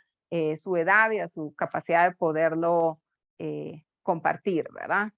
[SPEAKER 1] su edad y a su capacidad de poderlo compartir, ¿verdad?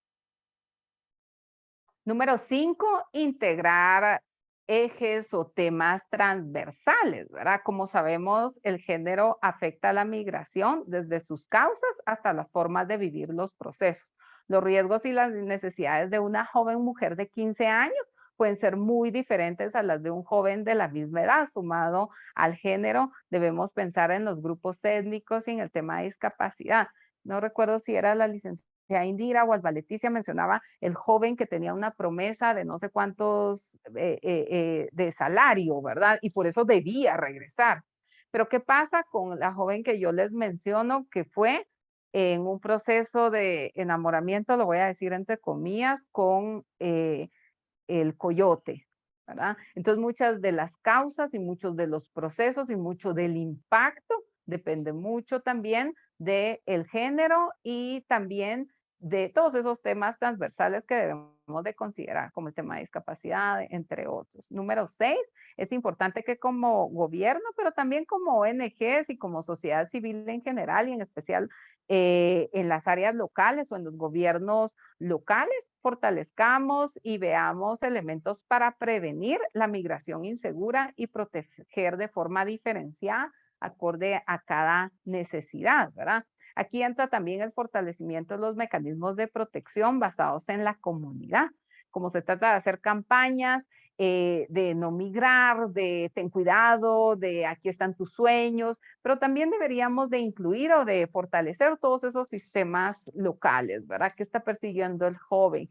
[SPEAKER 1] Número 5, integrar ejes o temas transversales, ¿verdad? Como sabemos, el género afecta a la migración desde sus causas hasta las formas de vivir los procesos. Los riesgos y las necesidades de una joven mujer de 15 años pueden ser muy diferentes a las de un joven de la misma edad. Sumado al género, debemos pensar en los grupos étnicos y en el tema de discapacidad. No recuerdo si era la licenciada Indira o Alba Leticia mencionaba el joven que tenía una promesa de no sé cuántos de salario, ¿verdad? Y por eso debía regresar. Pero ¿qué pasa con la joven que yo les menciono que fue en un proceso de enamoramiento, lo voy a decir entre comillas, con el coyote, ¿verdad? Entonces muchas de las causas y muchos de los procesos y mucho del impacto depende mucho también del género y también de todos esos temas transversales que debemos de considerar, como el tema de discapacidad, entre otros. Número 6, es importante que como gobierno, pero también como ONGs y como sociedad civil en general y en especial en las áreas locales o en los gobiernos locales, fortalezcamos y veamos elementos para prevenir la migración insegura y proteger de forma diferenciada acorde a cada necesidad, ¿verdad? Aquí entra también el fortalecimiento de los mecanismos de protección basados en la comunidad. Como se trata de hacer campañas de no migrar, de ten cuidado, de aquí están tus sueños, pero también deberíamos de incluir o de fortalecer todos esos sistemas locales, ¿verdad? ¿Qué está persiguiendo el joven?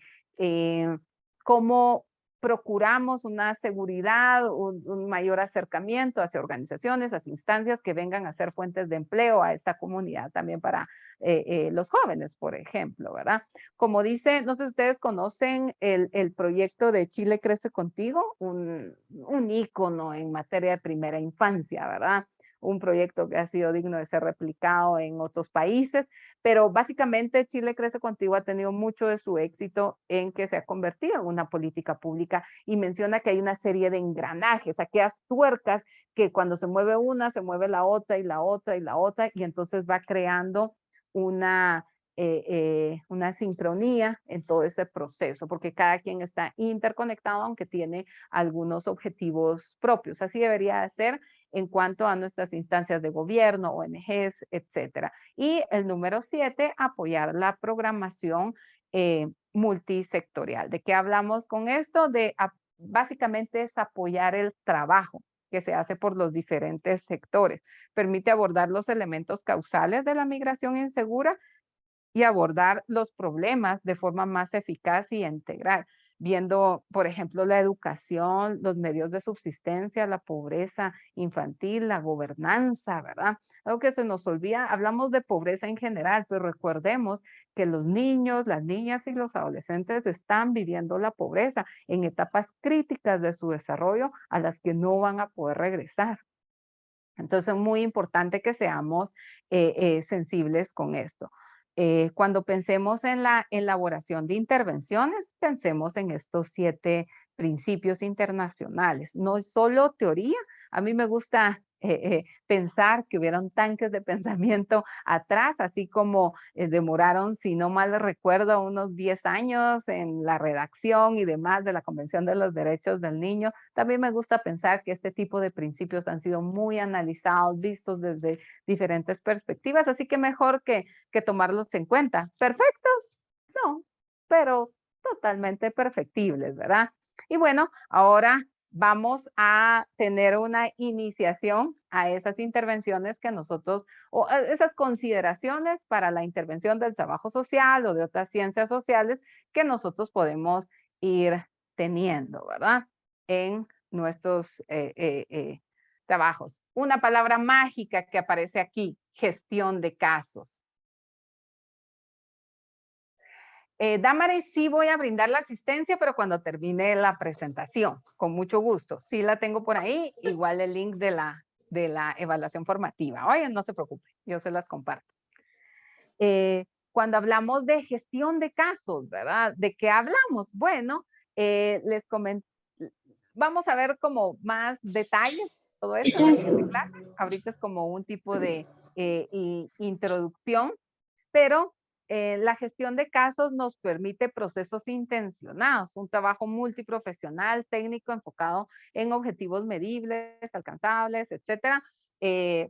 [SPEAKER 1] ¿Cómo procuramos una seguridad, un mayor acercamiento hacia organizaciones, hacia instancias que vengan a ser fuentes de empleo a esta comunidad también para los jóvenes, por ejemplo, ¿verdad? Como dice, no sé si ustedes conocen el proyecto de Chile Crece Contigo, un ícono en materia de primera infancia, ¿verdad? un proyecto que ha sido digno de ser replicado en otros países, pero básicamente Chile Crece Contigo ha tenido mucho de su éxito en que se ha convertido en una política pública y menciona que hay una serie de engranajes, aquellas tuercas que cuando se mueve una, se mueve la otra y la otra y la otra, y entonces va creando una sincronía en todo ese proceso, porque cada quien está interconectado, aunque tiene algunos objetivos propios. Así debería ser en cuanto a nuestras instancias de gobierno, ONGs, etcétera. Y el número 7, apoyar la programación multisectorial. ¿De qué hablamos con esto? Básicamente es apoyar el trabajo que se hace por los diferentes sectores. Permite abordar los elementos causales de la migración insegura y abordar los problemas de forma más eficaz y integral, viendo, por ejemplo, la educación, los medios de subsistencia, la pobreza infantil, la gobernanza, ¿verdad? Algo que se nos olvida, hablamos de pobreza en general, pero recordemos que los niños, las niñas y los adolescentes están viviendo la pobreza en etapas críticas de su desarrollo a las que no van a poder regresar. Entonces, es muy importante que seamos sensibles con esto. Cuando pensemos en la elaboración de intervenciones, pensemos en estos 7 principios internacionales. No es solo teoría. A mí me gusta pensar que hubieron tanques de pensamiento atrás, así como demoraron, si no mal recuerdo, unos 10 años en la redacción y demás de la Convención de los Derechos del Niño. También me gusta pensar que este tipo de principios han sido muy analizados, vistos desde diferentes perspectivas, así que mejor que tomarlos en cuenta. ¿Perfectos? No, pero totalmente perfectibles, ¿verdad? Y bueno, ahora vamos a tener una iniciación a esas intervenciones que nosotros, o esas consideraciones para la intervención del trabajo social o de otras ciencias sociales que nosotros podemos ir teniendo, ¿verdad? En nuestros trabajos. Una palabra mágica que aparece aquí, gestión de casos. Damaris, sí voy a brindar la asistencia, pero cuando termine la presentación, con mucho gusto. Sí la tengo por ahí, igual el link de la evaluación formativa. Oye, no se preocupe, yo se las comparto. Cuando hablamos de gestión de casos, ¿verdad? ¿De qué hablamos? Bueno, les comento, vamos a ver como más detalles de todo esto en la siguiente clase. Ahorita es como un tipo de introducción, pero la gestión de casos nos permite procesos intencionados, un trabajo multiprofesional, técnico, enfocado en objetivos medibles, alcanzables, etcétera,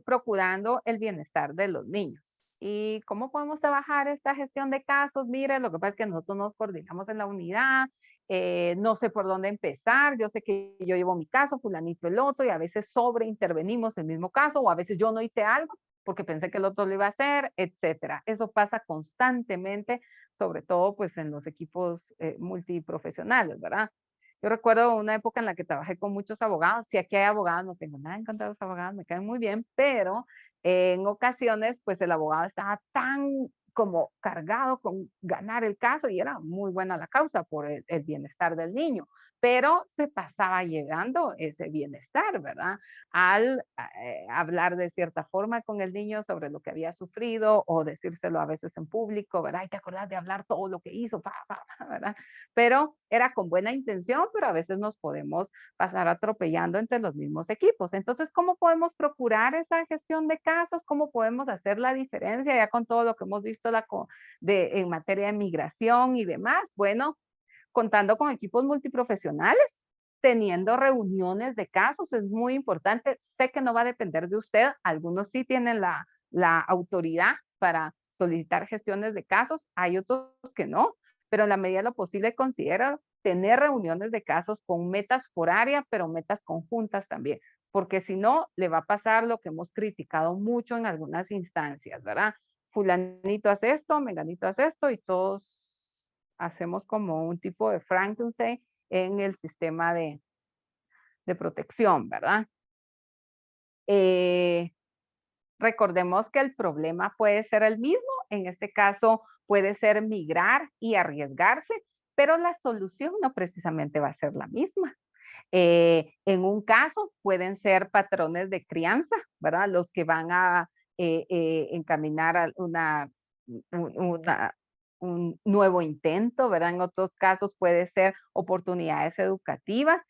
[SPEAKER 1] procurando el bienestar de los niños. ¿Y cómo podemos trabajar esta gestión de casos? Mire, lo que pasa es que nosotros nos coordinamos en la unidad, no sé por dónde empezar, yo sé que yo llevo mi caso, fulanito el otro, y a veces sobreintervenimos el mismo caso, o a veces yo no hice algo, porque pensé que el otro lo iba a hacer, etcétera. Eso pasa constantemente, sobre todo pues en los equipos multiprofesionales, ¿verdad? Yo recuerdo una época en la que trabajé con muchos abogados. Si aquí hay abogados, no tengo nada en contra de los abogados, me caen muy bien, pero en ocasiones pues el abogado estaba tan como cargado con ganar el caso y era muy buena la causa por el bienestar del niño, pero se pasaba llegando ese bienestar, ¿verdad? Al hablar de cierta forma con el niño sobre lo que había sufrido o decírselo a veces en público, ¿verdad? Hay que acordar de hablar todo lo que hizo, ¿verdad? Pero era con buena intención, pero a veces nos podemos pasar atropellando entre los mismos equipos. Entonces, ¿cómo podemos procurar esa gestión de casos? ¿Cómo podemos hacer la diferencia ya con todo lo que hemos visto en materia de migración y demás? Bueno, contando con equipos multiprofesionales, teniendo reuniones de casos, es muy importante. Sé que no va a depender de usted, algunos sí tienen la autoridad para solicitar gestiones de casos, hay otros que no, pero en la medida de lo posible considero tener reuniones de casos con metas por área, pero metas conjuntas también, porque si no, le va a pasar lo que hemos criticado mucho en algunas instancias, ¿verdad? Fulanito hace esto, menganito hace esto, y todos hacemos como un tipo de Frankenstein en el sistema de protección, ¿verdad? Recordemos que el problema puede ser el mismo, en este caso puede ser migrar y arriesgarse, pero la solución no precisamente va a ser la misma. En un caso pueden ser patrones de crianza, ¿verdad? Los que van a encaminar a un nuevo intento, ¿verdad? En otros casos puede ser oportunidades educativas.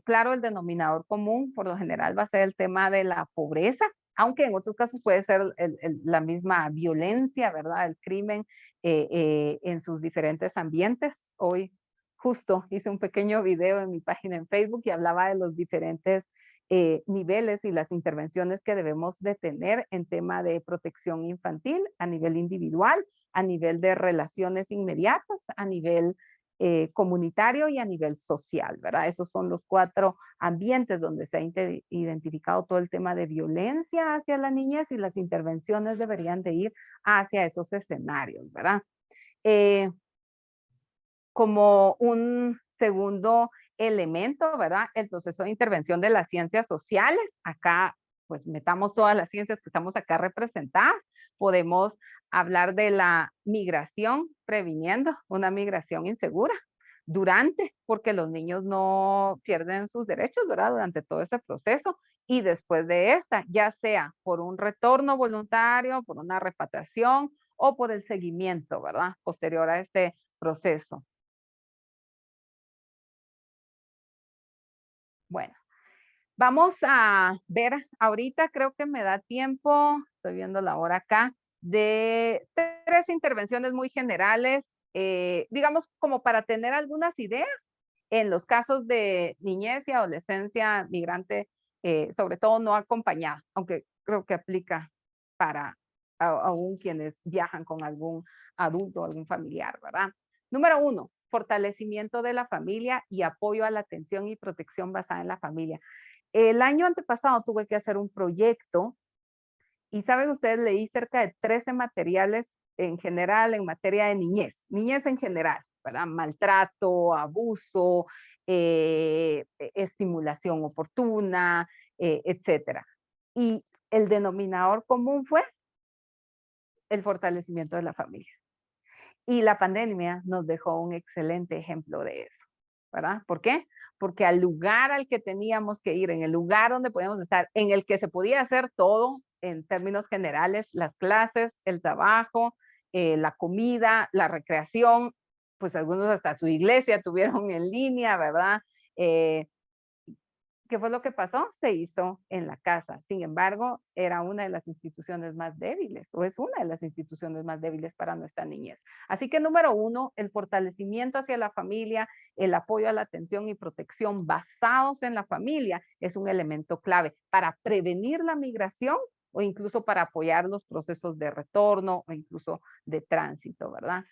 [SPEAKER 1] Claro, el denominador común por lo general va a ser el tema de la pobreza, aunque en otros casos puede ser la misma violencia, ¿verdad? El crimen en sus diferentes ambientes. Hoy justo hice un pequeño video en mi página en Facebook y hablaba de los diferentes niveles y las intervenciones que debemos de tener en tema de protección infantil a nivel individual, a nivel de relaciones inmediatas, a nivel comunitario y a nivel social, ¿verdad? Esos son los 4 ambientes donde se ha identificado todo el tema de violencia hacia la niñez y las intervenciones deberían de ir hacia esos escenarios, ¿verdad? Como un segundo elemento, ¿verdad? El proceso de intervención de las ciencias sociales. Acá, pues metamos todas las ciencias que estamos acá representadas. Podemos hablar de la migración, previniendo una migración insegura. Durante, porque los niños no pierden sus derechos, ¿verdad? Durante todo ese proceso. Y después de esta, ya sea por un retorno voluntario, por una repatriación o por el seguimiento, ¿verdad? Posterior a este proceso. Bueno, vamos a ver, ahorita creo que me da tiempo, estoy viendo la hora acá, de 3 intervenciones muy generales, digamos como para tener algunas ideas en los casos de niñez y adolescencia migrante, sobre todo no acompañada, aunque creo que aplica para aún quienes viajan con algún adulto, algún familiar, ¿verdad? Número 1, fortalecimiento de la familia y apoyo a la atención y protección basada en la familia. El año antepasado tuve que hacer un proyecto y saben ustedes, leí cerca de 13 materiales en general en materia de niñez en general, ¿verdad? Maltrato, abuso, estimulación oportuna, etcétera. Y el denominador común fue el fortalecimiento de la familia. Y la pandemia nos dejó un excelente ejemplo de eso, ¿verdad? ¿Por qué? Porque al lugar al que teníamos que ir, en el lugar donde podíamos estar, en el que se podía hacer todo en términos generales, las clases, el trabajo, la comida, la recreación, pues algunos hasta su iglesia tuvieron en línea, ¿verdad? ¿Qué fue lo que pasó? Se hizo en la casa. Sin embargo, era una de las instituciones más débiles o es una de las instituciones más débiles para nuestra niñez. Así que número 1, el fortalecimiento hacia la familia, el apoyo a la atención y protección basados en la familia es un elemento clave para prevenir la migración o incluso para apoyar los procesos de retorno o incluso de tránsito, ¿verdad?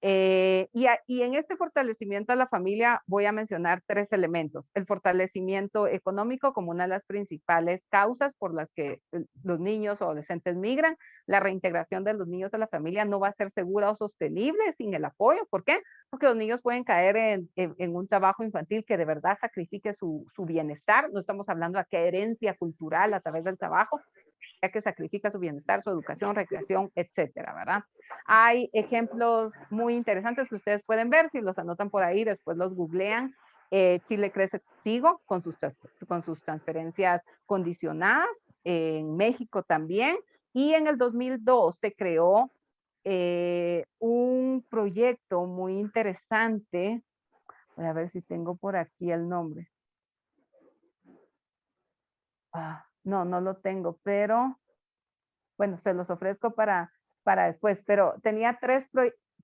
[SPEAKER 1] Y en este fortalecimiento a la familia voy a mencionar 3 elementos. El fortalecimiento económico como una de las principales causas por las que los niños o adolescentes migran. La reintegración de los niños a la familia no va a ser segura o sostenible sin el apoyo. ¿Por qué? Porque los niños pueden caer en un trabajo infantil que de verdad sacrifique su bienestar. No estamos hablando de qué herencia cultural a través del trabajo, ya que sacrifica su bienestar, su educación, recreación, etcétera, ¿verdad? Hay ejemplos muy interesantes que ustedes pueden ver, si los anotan por ahí, después los googlean. Chile Crece Contigo con sus transferencias condicionadas, en México también, y en el 2002 se creó un proyecto muy interesante, voy a ver si tengo por aquí el nombre. No, no lo tengo, pero bueno, se los ofrezco para después, pero tenía 3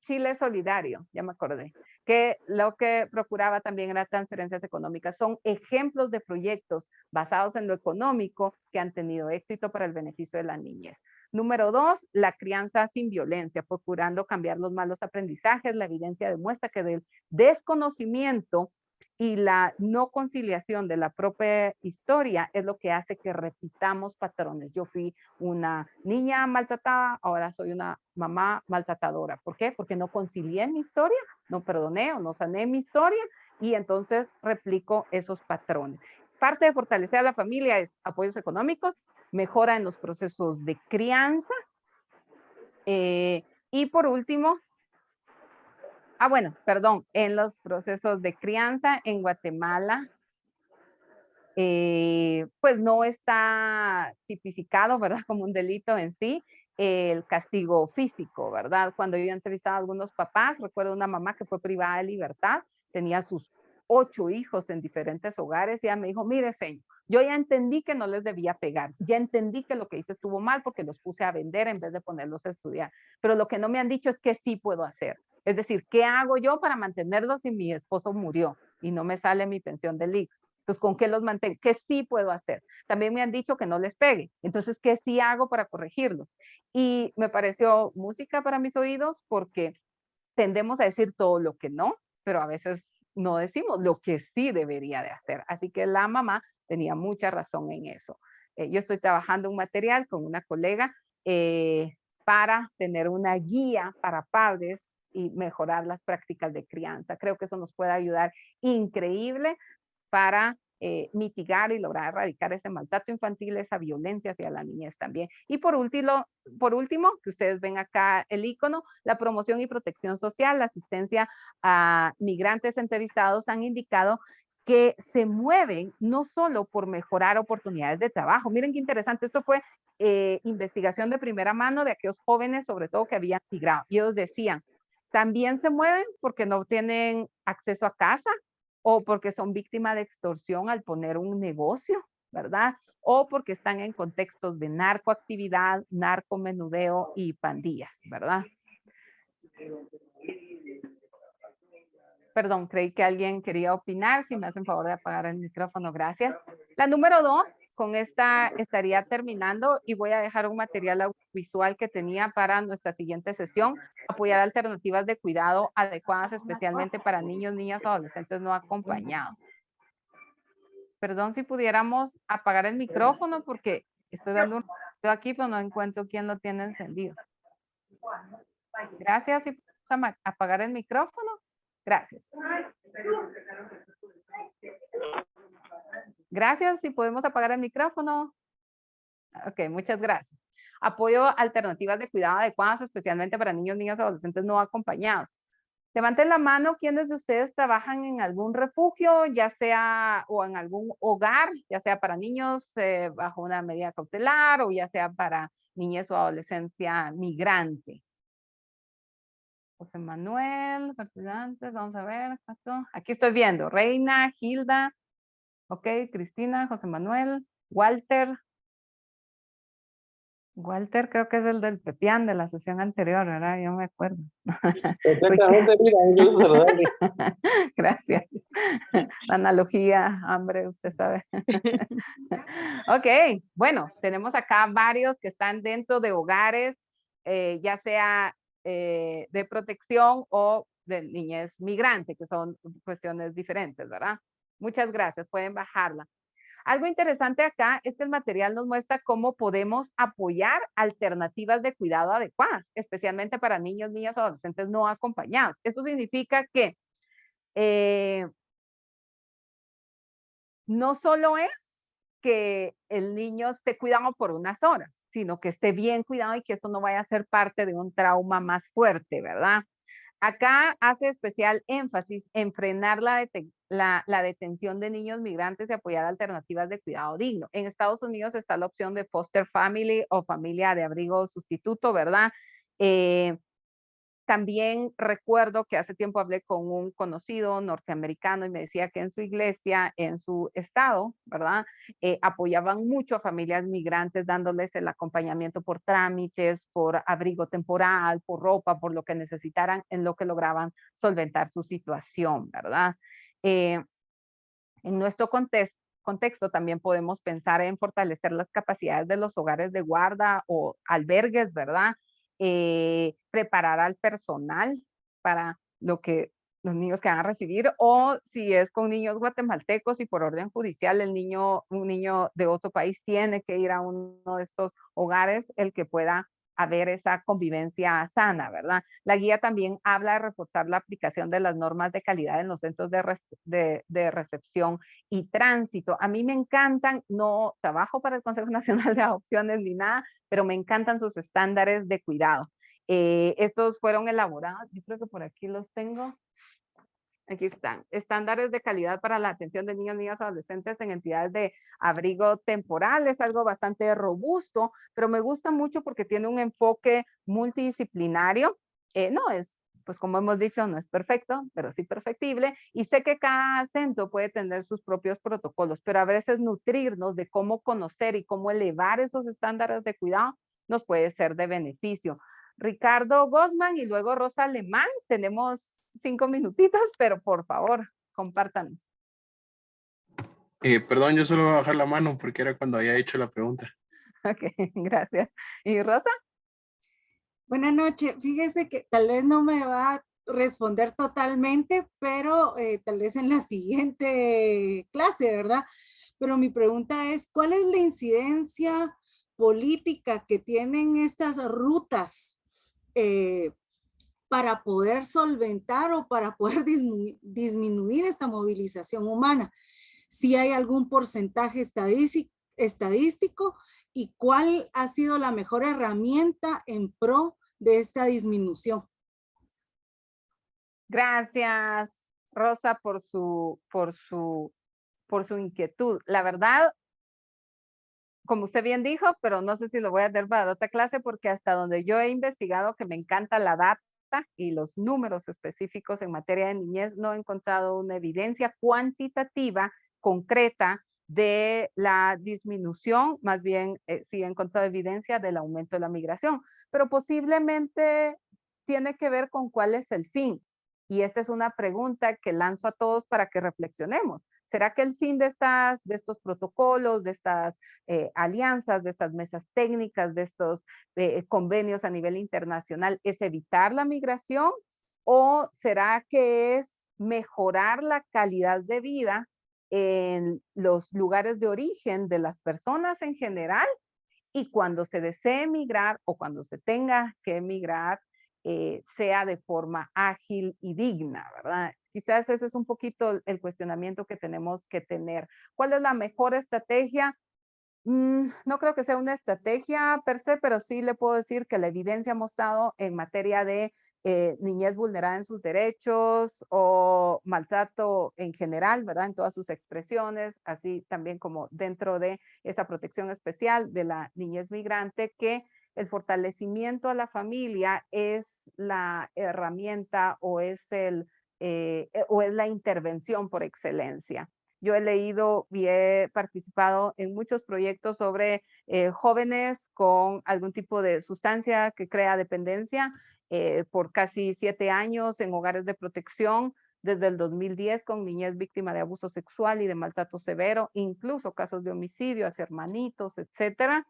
[SPEAKER 1] Chile Solidario, ya me acordé, que lo que procuraba también era transferencias económicas. Son ejemplos de proyectos basados en lo económico que han tenido éxito para el beneficio de la niñez. Número 2, la crianza sin violencia, procurando cambiar los malos aprendizajes. La evidencia demuestra que del desconocimiento y la no conciliación de la propia historia es lo que hace que repitamos patrones. Yo fui una niña maltratada, ahora soy una mamá maltratadora. ¿Por qué? Porque no concilié mi historia, no perdoné o no sané mi historia y entonces replico esos patrones. Parte de fortalecer a la familia es apoyos económicos, mejora en los procesos de crianza y por último, bueno, perdón, en los procesos de crianza en Guatemala pues no está tipificado, ¿verdad? Como un delito en sí, el castigo físico, ¿verdad? Cuando yo he entrevistado a algunos papás, recuerdo una mamá que fue privada de libertad, tenía sus 8 hijos en diferentes hogares y ella me dijo, mire, señor, yo ya entendí que no les debía pegar, ya entendí que lo que hice estuvo mal porque los puse a vender en vez de ponerlos a estudiar, pero lo que no me han dicho es que sí puedo hacer. Es decir, ¿qué hago yo para mantenerlos si mi esposo murió y no me sale mi pensión del IX? Entonces, ¿con qué los mantengo? ¿Qué sí puedo hacer? También me han dicho que no les pegue. Entonces, ¿qué sí hago para corregirlos? Y me pareció música para mis oídos porque tendemos a decir todo lo que no, pero a veces no decimos lo que sí debería de hacer. Así que la mamá tenía mucha razón en eso. Yo estoy trabajando un material con una colega para tener una guía para padres y mejorar las prácticas de crianza. Creo que eso nos puede ayudar increíble para mitigar y lograr erradicar ese maltrato infantil, esa violencia hacia la niñez también. Y por último, que ustedes ven acá el icono, la promoción y protección social, la asistencia a migrantes entrevistados han indicado que se mueven no solo por mejorar oportunidades de trabajo. Miren qué interesante, esto fue investigación de primera mano de aquellos jóvenes, sobre todo que habían migrado. Y ellos decían, también se mueven porque no tienen acceso a casa, o porque son víctimas de extorsión al poner un negocio, ¿verdad? O porque están en contextos de narcoactividad, narcomenudeo y pandillas, ¿verdad? Perdón, creí que alguien quería opinar. Si me hacen favor de apagar el micrófono, gracias. La número 2, con esta estaría terminando y voy a dejar un material audiovisual que tenía para nuestra siguiente sesión, apoyar alternativas de cuidado adecuadas especialmente para niños, niñas o adolescentes no acompañados. Perdón si pudiéramos apagar el micrófono porque estoy dando un ruido aquí, pero no encuentro quién lo tiene encendido. Gracias, si podemos apagar el micrófono. Gracias. Gracias, si podemos apagar el micrófono. Ok, muchas gracias. Apoyo alternativas de cuidado adecuadas, especialmente para niños, niñas, adolescentes no acompañados. Levanten la mano quienes de ustedes trabajan en algún refugio, ya sea o en algún hogar, ya sea para niños bajo una medida cautelar o ya sea para niñez o adolescencia migrante. José Manuel, participantes, vamos a ver. Aquí estoy viendo, Reina, Hilda, ok, Cristina, José Manuel, Walter. Walter creo que es el del Pepián de la sesión anterior, ¿verdad? Yo me acuerdo.
[SPEAKER 9] Exactamente, mira, un gusto saludarle.
[SPEAKER 1] Gracias. La analogía, hambre, usted sabe. Ok, bueno, tenemos acá varios que están dentro de hogares, ya sea de protección o de niñez migrante, que son cuestiones diferentes, ¿verdad? Muchas gracias, pueden bajarla. Algo interesante acá es que el material nos muestra cómo podemos apoyar alternativas de cuidado adecuadas, especialmente para niños, niñas o adolescentes no acompañados. Eso significa que no solo es que el niño esté cuidado por unas horas, sino que esté bien cuidado y que eso no vaya a ser parte de un trauma más fuerte, ¿verdad? Acá hace especial énfasis en frenar la detención de niños migrantes y apoyar alternativas de cuidado digno. En Estados Unidos está la opción de foster family o familia de abrigo sustituto, ¿verdad? También recuerdo que hace tiempo hablé con un conocido norteamericano y me decía que en su iglesia, en su estado, ¿verdad? Apoyaban mucho a familias migrantes dándoles el acompañamiento por trámites, por abrigo temporal, por ropa, por lo que necesitaran en lo que lograban solventar su situación, ¿verdad? En nuestro contexto también podemos pensar en fortalecer las capacidades de los hogares de guarda o albergues, ¿verdad? Preparar al personal para lo que los niños que van a recibir, o si es con niños guatemaltecos y por orden judicial un niño de otro país tiene que ir a uno de estos hogares, el que pueda haber esa convivencia sana, ¿verdad? La guía también habla de reforzar la aplicación de las normas de calidad en los centros de recepción y tránsito. A mí me encantan, no trabajo para el Consejo Nacional de Adopciones ni nada, pero me encantan sus estándares de cuidado. Estos fueron elaborados, yo creo que por aquí los tengo. Aquí están. Estándares de calidad para la atención de niños, niñas, adolescentes en entidades de abrigo temporal. Es algo bastante robusto, pero me gusta mucho porque tiene un enfoque multidisciplinario. No es, pues como hemos dicho, no es perfecto, pero sí perfectible. Y sé que cada centro puede tener sus propios protocolos, pero a veces nutrirnos de cómo conocer y cómo elevar esos estándares de cuidado nos puede ser de beneficio. Ricardo Gosman y luego Rosa Alemán. Tenemos 5 minutitos, pero por favor, compártanos.
[SPEAKER 10] Perdón, yo solo voy a bajar la mano porque era cuando había hecho la pregunta.
[SPEAKER 1] Ok, gracias. ¿Y Rosa?
[SPEAKER 11] Buenas noches. Fíjese que tal vez no me va a responder totalmente, pero tal vez en la siguiente clase, ¿verdad? Pero mi pregunta es, ¿cuál es la incidencia política que tienen estas rutas para poder solventar o para poder disminuir esta movilización humana? Si hay algún porcentaje estadístico y cuál ha sido la mejor herramienta en pro de esta disminución.
[SPEAKER 1] Gracias, Rosa, por su inquietud. La verdad, como usted bien dijo, pero no sé si lo voy a dar para otra clase, porque hasta donde yo he investigado, que me encanta la data y los números específicos en materia de niñez, no he encontrado una evidencia cuantitativa concreta de la disminución, más bien sí he encontrado evidencia del aumento de la migración, pero posiblemente tiene que ver con cuál es el fin. Y esta es una pregunta que lanzo a todos para que reflexionemos. ¿Será que el fin de estos protocolos, de estas alianzas, de estas mesas técnicas, de estos convenios a nivel internacional es evitar la migración? ¿O será que es mejorar la calidad de vida en los lugares de origen de las personas en general? Y cuando se desee emigrar o cuando se tenga que emigrar, sea de forma ágil y digna, ¿verdad? Quizás ese es un poquito el cuestionamiento que tenemos que tener. ¿Cuál es la mejor estrategia? No creo que sea una estrategia per se, pero sí le puedo decir que la evidencia ha mostrado en materia de niñez vulnerada en sus derechos o maltrato en general, ¿verdad? En todas sus expresiones, así también como dentro de esa protección especial de la niñez migrante, que el fortalecimiento a la familia es la herramienta o es la intervención por excelencia. Yo he leído y he participado en muchos proyectos sobre jóvenes con algún tipo de sustancia que crea dependencia por casi 7 años en hogares de protección, desde el 2010 con niñez víctima de abuso sexual y de maltrato severo, incluso casos de homicidio hacia hermanitos, etcétera.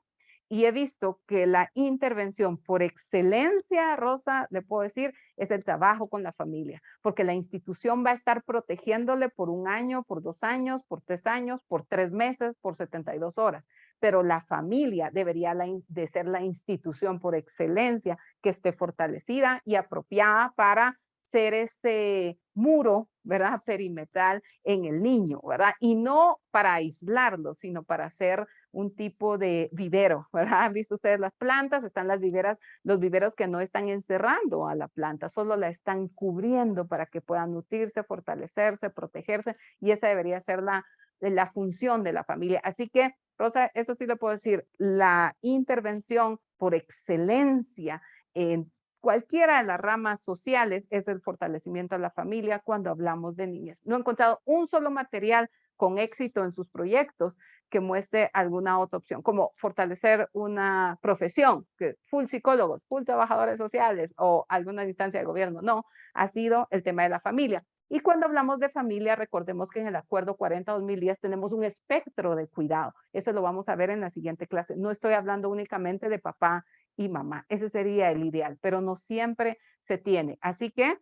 [SPEAKER 1] Y he visto que la intervención por excelencia, Rosa, le puedo decir, es el trabajo con la familia, porque la institución va a estar protegiéndole por 1 año, por 2 años, por 3 años, por 3 meses, por 72 horas. Pero la familia debería de ser la institución por excelencia que esté fortalecida y apropiada para ser ese muro, ¿verdad? Perimetral en el niño, ¿verdad? Y no para aislarlo, sino para ser un tipo de vivero, ¿verdad? ¿Han visto ustedes las plantas? Están las viveras, los viveros que no están encerrando a la planta, solo la están cubriendo para que pueda nutrirse, fortalecerse, protegerse, y esa debería ser la función de la familia. Así que, Rosa, eso sí le puedo decir, la intervención por excelencia en cualquiera de las ramas sociales es el fortalecimiento de la familia cuando hablamos de niñez. No he encontrado un solo material con éxito en sus proyectos que muestre alguna otra opción, como fortalecer una profesión, que full psicólogos, full trabajadores sociales o alguna instancia de gobierno. No, ha sido el tema de la familia. Y cuando hablamos de familia, recordemos que en el Acuerdo 40-2010 tenemos un espectro de cuidado. Eso lo vamos a ver en la siguiente clase. No estoy hablando únicamente de papá y mamá. Ese sería el ideal, pero no siempre se tiene. Así que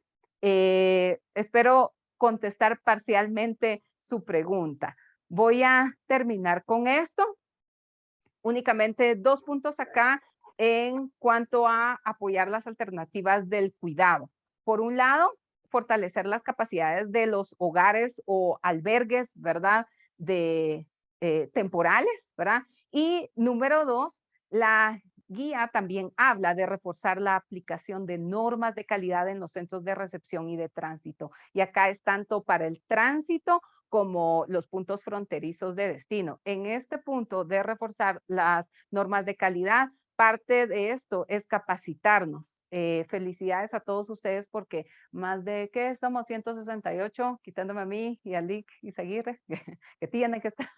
[SPEAKER 1] espero contestar parcialmente su pregunta. Voy a terminar con esto. Únicamente 2 puntos acá en cuanto a apoyar las alternativas del cuidado. Por un lado, fortalecer las capacidades de los hogares o albergues, ¿verdad? Temporales, ¿verdad? Y número 2, la guía también habla de reforzar la aplicación de normas de calidad en los centros de recepción y de tránsito. Y acá es tanto para el tránsito como los puntos fronterizos de destino. En este punto de reforzar las normas de calidad, parte de esto es capacitarnos. Felicidades a todos ustedes porque más de, ¿qué? Somos 168, quitándome a mí y a Lick y Seguirre, que tienen que estar.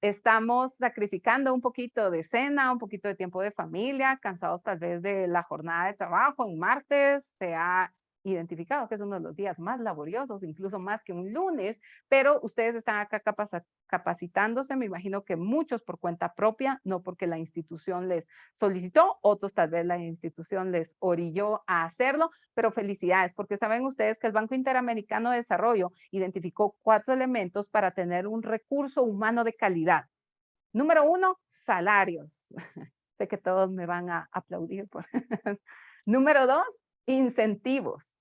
[SPEAKER 1] Estamos sacrificando un poquito de cena, un poquito de tiempo de familia, cansados tal vez de la jornada de trabajo. En martes se ha identificado que es uno de los días más laboriosos, incluso más que un lunes, pero ustedes están acá capacitándose, me imagino que muchos por cuenta propia, no porque la institución les solicitó, otros tal vez la institución les orilló a hacerlo, pero felicidades, porque saben ustedes que el Banco Interamericano de Desarrollo identificó 4 elementos para tener un recurso humano de calidad. Número 1, salarios. Sé que todos me van a aplaudir. Número 2, incentivos.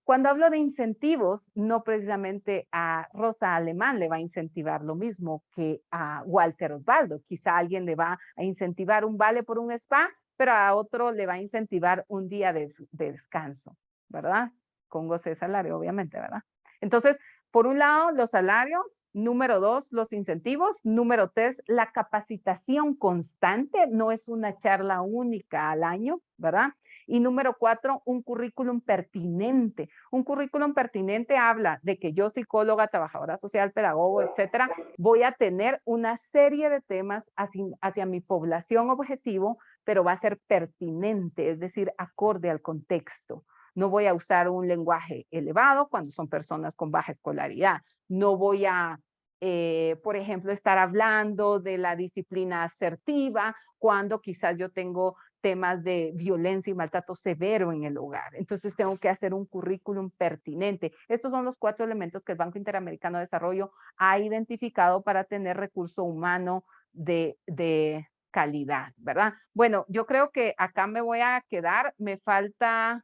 [SPEAKER 1] Cuando hablo de incentivos, no precisamente a Rosa Alemán le va a incentivar lo mismo que a Walter Osvaldo. Quizá alguien le va a incentivar un vale por un spa, pero a otro le va a incentivar un día de descanso, ¿verdad? Con goce de salario, obviamente, ¿verdad? Entonces, por un lado, los salarios. Número 2, los incentivos. Número 3, la capacitación constante. No es una charla única al año, ¿verdad? Y número 4, un currículum pertinente. Un currículum pertinente habla de que yo, psicóloga, trabajadora social, pedagogo, etcétera, voy a tener una serie de temas hacia mi población objetivo, pero va a ser pertinente, es decir, acorde al contexto. No voy a usar un lenguaje elevado cuando son personas con baja escolaridad. No voy a, por ejemplo, estar hablando de la disciplina asertiva cuando quizás yo tengo temas de violencia y maltrato severo en el hogar. Entonces tengo que hacer un currículum pertinente. Estos son los 4 elementos que el Banco Interamericano de Desarrollo ha identificado para tener recurso humano de calidad, ¿verdad? Bueno, yo creo que acá me voy a quedar. Me falta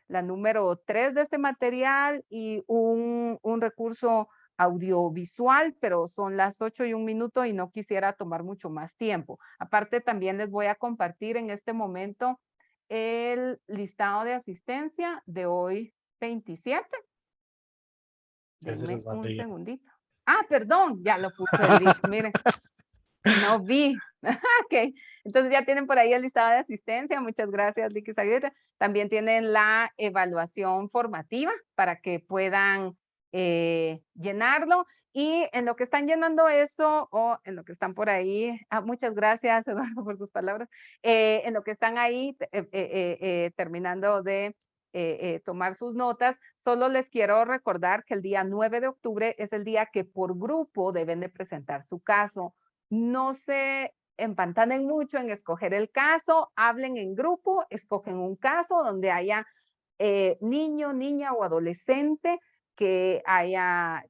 [SPEAKER 1] la número 3 de este material y un recurso audiovisual, pero son las 8:01 y no quisiera tomar mucho más tiempo. Aparte, también les voy a compartir en este momento el listado de asistencia de hoy 27. Denme un segundito. Ah, perdón, ya lo puse el link, miren. No vi. Ok, entonces ya tienen por ahí el listado de asistencia. Muchas gracias, Licky Zaguirre. También tienen la evaluación formativa para que puedan llenarlo. Y en lo que están llenando eso, o en lo que están por ahí, muchas gracias, Eduardo, por sus palabras. En lo que están ahí terminando de tomar sus notas, solo les quiero recordar que el día 9 de octubre es el día que por grupo deben de presentar su caso. No se empantanen mucho en escoger el caso, hablen en grupo, escogen un caso donde haya niño, niña o adolescente que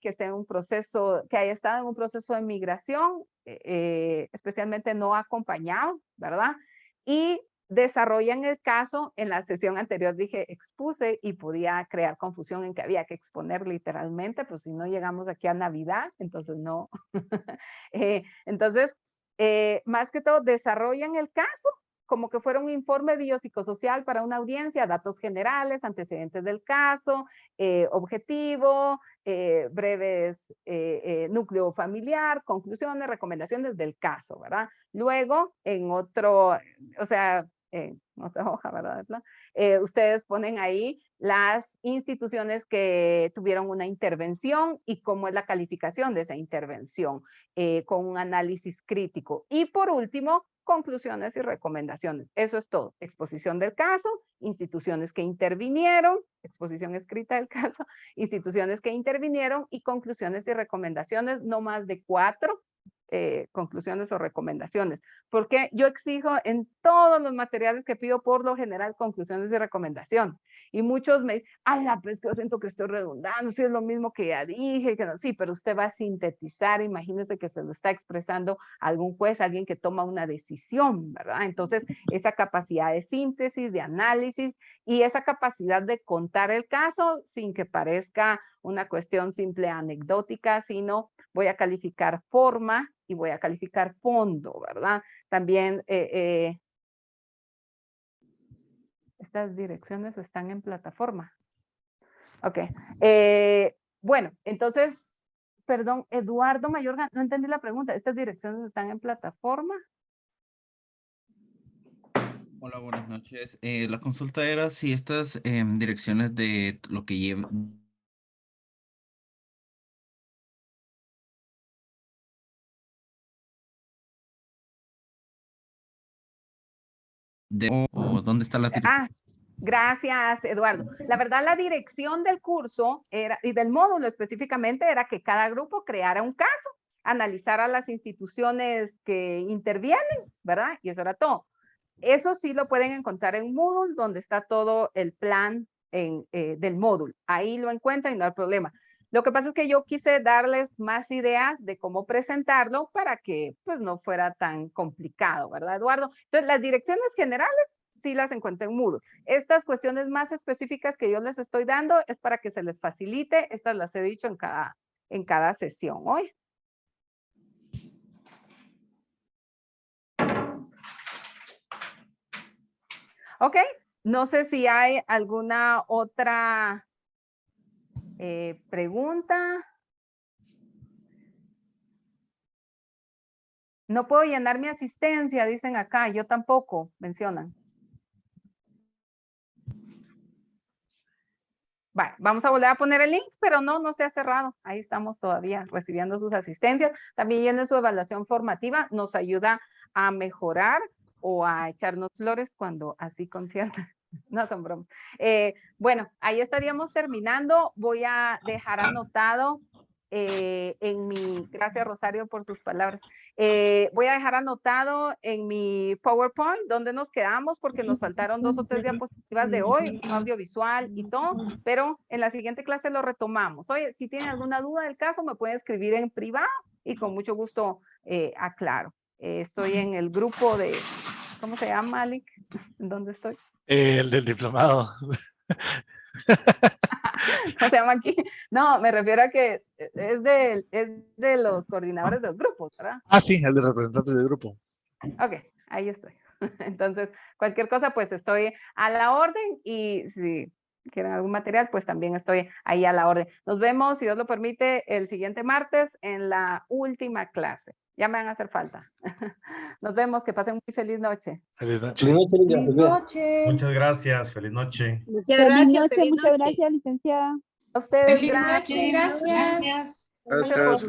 [SPEAKER 1] esté en un proceso, que haya estado en un proceso de migración, especialmente no acompañado, ¿verdad? Y desarrollan el caso. En la sesión anterior dije expuse y podía crear confusión en que había que exponer literalmente, pues si no llegamos aquí a Navidad, entonces no. Entonces, más que todo, desarrollan el caso como que fuera un informe biopsicosocial para una audiencia, datos generales, antecedentes del caso, objetivo, breves núcleo familiar, conclusiones, recomendaciones del caso, ¿verdad? Luego, en otro, o sea, otra hoja, ¿verdad? Ustedes ponen ahí las instituciones que tuvieron una intervención y cómo es la calificación de esa intervención, con un análisis crítico. Y por último, conclusiones y recomendaciones. Eso es todo. Exposición del caso, instituciones que intervinieron, exposición escrita del caso, instituciones que intervinieron y conclusiones y recomendaciones, no más de 4 conclusiones o recomendaciones, porque yo exijo en todos los materiales que pido por lo general conclusiones y recomendaciones. Y muchos me dicen, pues yo siento que estoy redundando, si es lo mismo que ya dije, que no. Sí, pero usted va a sintetizar, imagínese que se lo está expresando algún juez, alguien que toma una decisión, ¿verdad? Entonces, esa capacidad de síntesis, de análisis y esa capacidad de contar el caso sin que parezca una cuestión simple anecdótica, sino voy a calificar forma, y voy a calificar fondo, ¿verdad? También estas direcciones están en plataforma. Ok. Bueno, entonces, perdón, Eduardo Mayorga, no entendí la pregunta. ¿Estas direcciones están en plataforma?
[SPEAKER 12] Hola, buenas noches. La consulta era si estas direcciones de lo que lleva o dónde están las direcciones.
[SPEAKER 1] Gracias, Eduardo. La verdad, la dirección del curso era, y del módulo específicamente, era que cada grupo creara un caso, analizara las instituciones que intervienen, ¿verdad? Y eso era todo. Eso sí lo pueden encontrar en Moodle, donde está todo el plan del módulo. Ahí lo encuentran y no hay problema. Lo que pasa es que yo quise darles más ideas de cómo presentarlo para que pues no fuera tan complicado, ¿verdad, Eduardo? Entonces, las direcciones generales sí las encuentro en Moodle. Estas cuestiones más específicas que yo les estoy dando es para que se les facilite. Estas las he dicho en cada sesión hoy. Ok, no sé si hay alguna otra pregunta. No puedo llenar mi asistencia, dicen acá. Yo tampoco, mencionan. Bueno, vamos a volver a poner el link, pero no se ha cerrado. Ahí estamos todavía recibiendo sus asistencias. También llenen su evaluación formativa. Nos ayuda a mejorar o a echarnos flores cuando así concierta. No son bromas. Bueno, ahí estaríamos terminando. Voy a dejar anotado en mi, gracias Rosario por sus palabras. Voy a dejar anotado en mi PowerPoint donde nos quedamos porque nos faltaron 2 o 3 diapositivas de hoy, audiovisual y todo, pero en la siguiente clase lo retomamos. Oye, si tienen alguna duda del caso, me pueden escribir en privado y con mucho gusto aclaro. Estoy en el grupo de, ¿cómo se llama, Alec? ¿En dónde estoy?
[SPEAKER 13] El del diplomado.
[SPEAKER 1] ¿Cómo se llama aquí? No, me refiero a que es de los coordinadores de los grupos, ¿verdad?
[SPEAKER 13] Ah, sí, el de representantes del grupo.
[SPEAKER 1] Ok, ahí estoy. Entonces, cualquier cosa, pues estoy a la orden y si quieren algún material, pues también estoy ahí a la orden. Nos vemos, si Dios lo permite, el siguiente martes en la última clase. Ya me van a hacer falta. Nos vemos, que pasen muy feliz noche.
[SPEAKER 13] Feliz noche.
[SPEAKER 11] Feliz noche.
[SPEAKER 14] Muchas gracias. Feliz noche.
[SPEAKER 15] Muchas gracias. Muchas gracias, licenciada.
[SPEAKER 1] A ustedes,
[SPEAKER 7] Feliz noche, gracias.
[SPEAKER 10] Gracias.